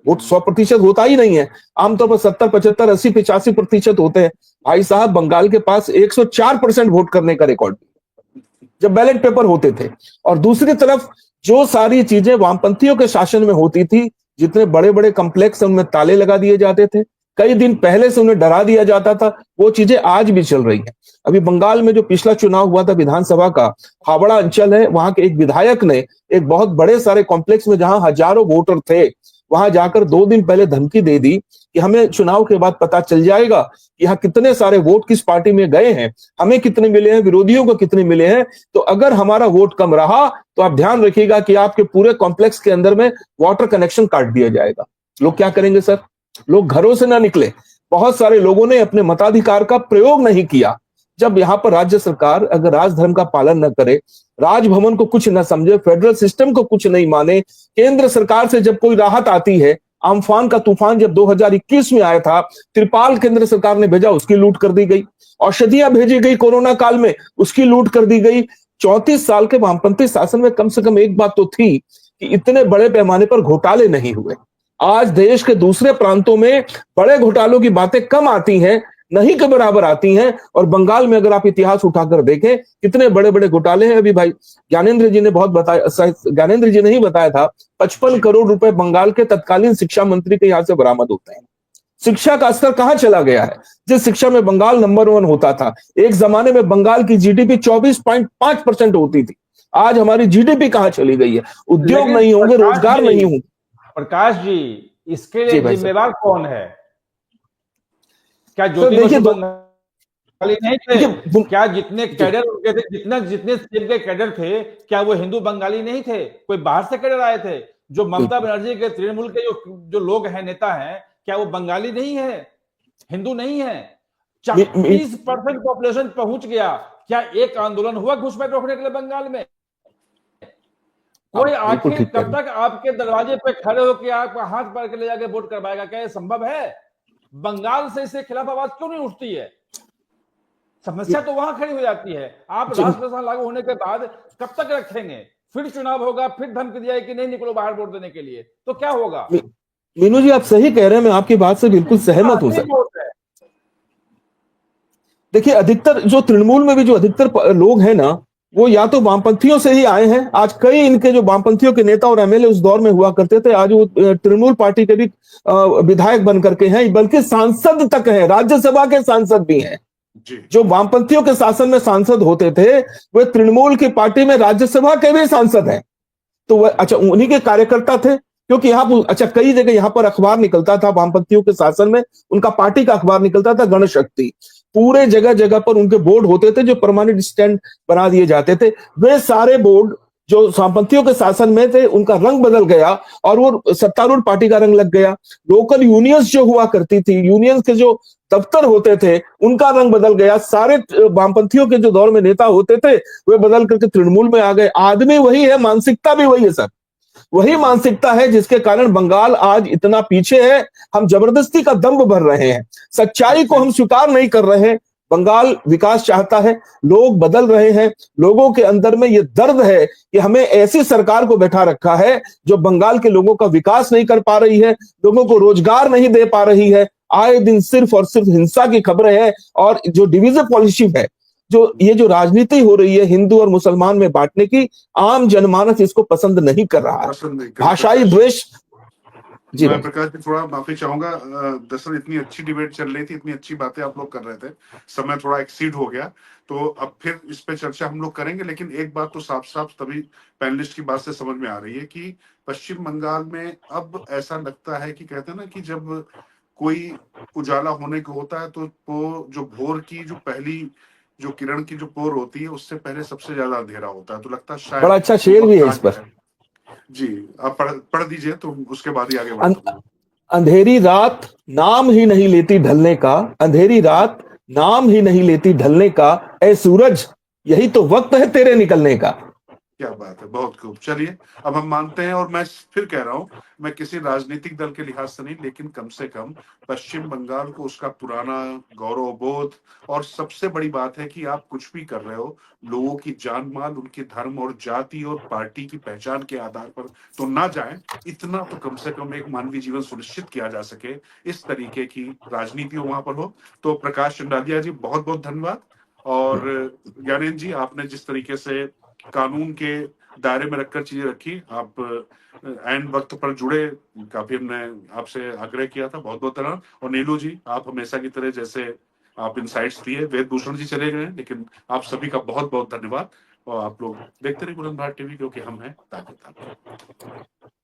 [SPEAKER 2] वोट 100% होता ही नहीं है, आमतौर पर 70, 75, 80, 85% होते हैं। भाई साहब, बंगाल के पास 104% वोट करने का रिकॉर्ड जब बैलेट पेपर होते थे। और दूसरी तरफ जो सारी चीजें वामपंथियों के शासन में होती थी, जितने बड़े बड़े कॉम्प्लेक्स उनमें ताले लगा दिए जाते थे, कई दिन पहले से उन्हें डरा दिया जाता था, वो चीजें आज भी चल रही है। अभी बंगाल में जो पिछला चुनाव हुआ था विधानसभा का, हावड़ा अंचल है, वहां के एक विधायक ने एक बहुत बड़े सारे कॉम्प्लेक्स में जहां हजारों वोटर थे, वहां जाकर 2 दिन पहले धमकी दे दी कि हमें चुनाव के बाद पता चल जाएगा कि यहाँ कितने सारे वोट किस पार्टी में गए हैं, हमें कितने मिले हैं, विरोधियों को कितने मिले हैं, तो अगर हमारा वोट कम रहा तो आप ध्यान रखिएगा कि आपके पूरे कॉम्प्लेक्स के अंदर में वाटर कनेक्शन काट दिया जाएगा। लोग क्या करेंगे सर? लोग घरों से ना निकले। बहुत सारे लोगों ने अपने मताधिकार का प्रयोग नहीं किया। जब यहाँ पर राज्य सरकार अगर राजधर्म का पालन न करे, राजभवन को कुछ न समझे, फेडरल सिस्टम को कुछ नहीं माने, केंद्र सरकार से जब कोई राहत आती है, अम्फान का तूफान जब 2021 में आया था, त्रिपाल केंद्र सरकार ने भेजा, उसकी लूट कर दी गई। औषधियां भेजी गई कोरोना काल में, उसकी लूट कर दी गई। 34 साल के वामपंथी शासन में कम से कम एक बात तो थी कि इतने बड़े पैमाने पर घोटाले नहीं हुए। आज देश के दूसरे प्रांतों में बड़े घोटालों की बातें कम आती हैं, नहीं के बराबर आती हैं। और बंगाल में अगर आप इतिहास उठाकर देखें, कितने बड़े बड़े घोटाले हैं। अभी भाई ज्ञानेंद्र जी ने बहुत बताया, ज्ञानेंद्र जी ने ही बताया था, 55 करोड़ रुपए बंगाल के तत्कालीन शिक्षा मंत्री के यहाँ से बरामद होते हैं। शिक्षा का स्तर कहां चला गया है? जिस शिक्षा में बंगाल नंबर 1 होता था, एक जमाने में बंगाल की जीडीपी 24.5% होती थी। आज हमारी जीडीपी कहां चली गई है? उद्योग नहीं होंगे, रोजगार नहीं होंगे।
[SPEAKER 3] प्रकाश जी, इसके लिए जिम्मेदार कौन है? क्या
[SPEAKER 2] तो
[SPEAKER 3] ज्योति
[SPEAKER 2] देखिए,
[SPEAKER 3] बसु नहीं थे? क्या जितने कैडर उनके थे, जितने सीएम के कैडर थे, क्या वो हिंदू बंगाली नहीं थे? कोई बाहर से कैडर आए थे? जो ममता बनर्जी के तृणमूल के जो लोग हैं, नेता हैं, क्या वो बंगाली नहीं है, हिंदू नहीं है? 40% पॉपुलेशन पहुंच गया। क्या एक आंदोलन हुआ घुसपैठ रोकने के लिए बंगाल में? कोई आखिर कब तक आपके दरवाजे पे खड़े होकर आपका हाथ पकड़ के ले जाके वोट करवाएगा? क्या ये संभव है? बंगाल से इसके खिलाफ आवाज क्यों नहीं उठती है? समस्या तो वहां खड़ी हो जाती है। आप राष्ट्रप्रशासन लागू होने के बाद कब तक रखेंगे? फिर चुनाव होगा, फिर धमकी दिया कि नहीं निकलो बाहर वोट देने के लिए, तो क्या होगा?
[SPEAKER 2] मीनू जी, आप सही कह रहे हैं, मैं आपकी बात से बिल्कुल सहमत हूं सर। देखिए, अधिकतर जो तृणमूल में भी जो अधिकतर लोग हैं ना, वो या तो वामपंथियों से ही आए हैं। आज कई इनके जो वामपंथियों के नेता और एमएलए उस दौर में हुआ करते थे, आज वो तृणमूल पार्टी के भी विधायक बन करके हैं, बल्कि सांसद तक हैं, राज्यसभा के सांसद भी हैं। जो वामपंथियों के शासन में सांसद होते थे, वे तृणमूल की पार्टी में राज्यसभा के भी सांसद हैं। तो वह अच्छा उन्हीं के कार्यकर्ता थे, क्योंकि यहाँ अच्छा कई जगह यहाँ पर अखबार निकलता था वामपंथियों के शासन में, उनका पार्टी का अखबार निकलता था, गणशक्ति। पूरे जगह जगह पर उनके बोर्ड होते थे जो परमानेंट स्टैंड बना दिए जाते थे। वे सारे बोर्ड जो वामपंथियों के शासन में थे, उनका रंग बदल गया और वो सत्तारूढ़ पार्टी का रंग लग गया। लोकल यूनियंस जो हुआ करती थी, यूनियंस के जो दफ्तर होते थे, उनका रंग बदल गया। सारे वामपंथियों के जो दौर में नेता होते थे, वे बदल करके तृणमूल में आ गए। आदमी वही है, मानसिकता भी वही है सर। वही मानसिकता है जिसके कारण बंगाल आज इतना पीछे है। हम जबरदस्ती का दंभ भर रहे हैं, सच्चाई को हम स्वीकार नहीं कर रहे हैं। बंगाल विकास चाहता है, लोग बदल रहे हैं। लोगों के अंदर में ये दर्द है कि हमें ऐसी सरकार को बैठा रखा है जो बंगाल के लोगों का विकास नहीं कर पा रही है, लोगों को रोजगार नहीं दे पा रही है। आए दिन सिर्फ और सिर्फ हिंसा की खबरें हैं। और जो डिवीजन पॉलिसी है, जो राजनीति हो रही है हिंदू और मुसलमान में बांटने की, आम जनमानस इसको पसंद नहीं कर रहा है। भाषाई द्वेष, जी
[SPEAKER 1] मैं
[SPEAKER 2] भाई।
[SPEAKER 1] प्रकाश जी थोड़ा माफी चाहूंगा, दरअसल इतनी अच्छी डिबेट चल रही थी, इतनी अच्छी बातें आप लोग कर रहे थे, समय थोड़ा एक्सीड हो गया, तो अब फिर इस पे चर्चा हम लोग करेंगे। लेकिन एक बात तो साफ साफ तभी पैनलिस्ट की बात से समझ में आ रही है कि पश्चिम बंगाल में अब ऐसा लगता है कि कहते हैं ना कि जब कोई उजाला होने को होता है तो वो जो भोर की जो पहली जो किरण की जो पोर होती है उससे पहले सबसे ज्यादा अंधेरा होता है, तो लगता है
[SPEAKER 2] बड़ा
[SPEAKER 1] शायद
[SPEAKER 2] अच्छा
[SPEAKER 1] वो
[SPEAKER 2] शेर भी
[SPEAKER 1] वक्त
[SPEAKER 2] है
[SPEAKER 1] आ
[SPEAKER 2] इस
[SPEAKER 1] गया
[SPEAKER 2] पर।
[SPEAKER 1] है। जी, आप पढ़ दीजिए तो उसके बाद ही आगे
[SPEAKER 2] अं,
[SPEAKER 1] बढ़ते हैं।
[SPEAKER 2] अंधेरी रात नाम ही नहीं लेती ढलने का, अंधेरी रात नाम ही नहीं लेती ढलने का, ए सूरज यही तो वक्त है तेरे निकलने का।
[SPEAKER 1] क्या बात है, बहुत खूब। चलिए, अब हम मानते हैं, और मैं फिर कह रहा हूं, मैं किसी राजनीतिक दल के लिहाज से नहीं, लेकिन कम से कम पश्चिम बंगाल को उसका पुराना गौरव बोध, और सबसे बड़ी बात है कि आप कुछ भी कर रहे हो, लोगों की जान माल उनके धर्म और जाति और पार्टी की पहचान के आधार पर तो ना जाए, इतना तो कम से कम एक मानवीय जीवन सुनिश्चित किया जा सके, इस तरीके की राजनीति वहां पर हो। तो प्रकाश चंडालिया जी, बहुत बहुत धन्यवाद। और ज्ञानेंद्र जी, आपने जिस तरीके से कानून के दायरे में रखकर चीजें रखी, आप एंड वक्त पर जुड़े, काफी हमने आपसे आग्रह किया था, बहुत बहुत धन्यवाद। और नीलू जी, आप हमेशा की तरह जैसे आप इनसाइट्स दिए, वेद भूषण जी चले गए लेकिन आप सभी का बहुत बहुत धन्यवाद। और आप लोग देखते रहिए बुलंद भारत टीवी, क्योंकि हम हैं ताकत आपकी।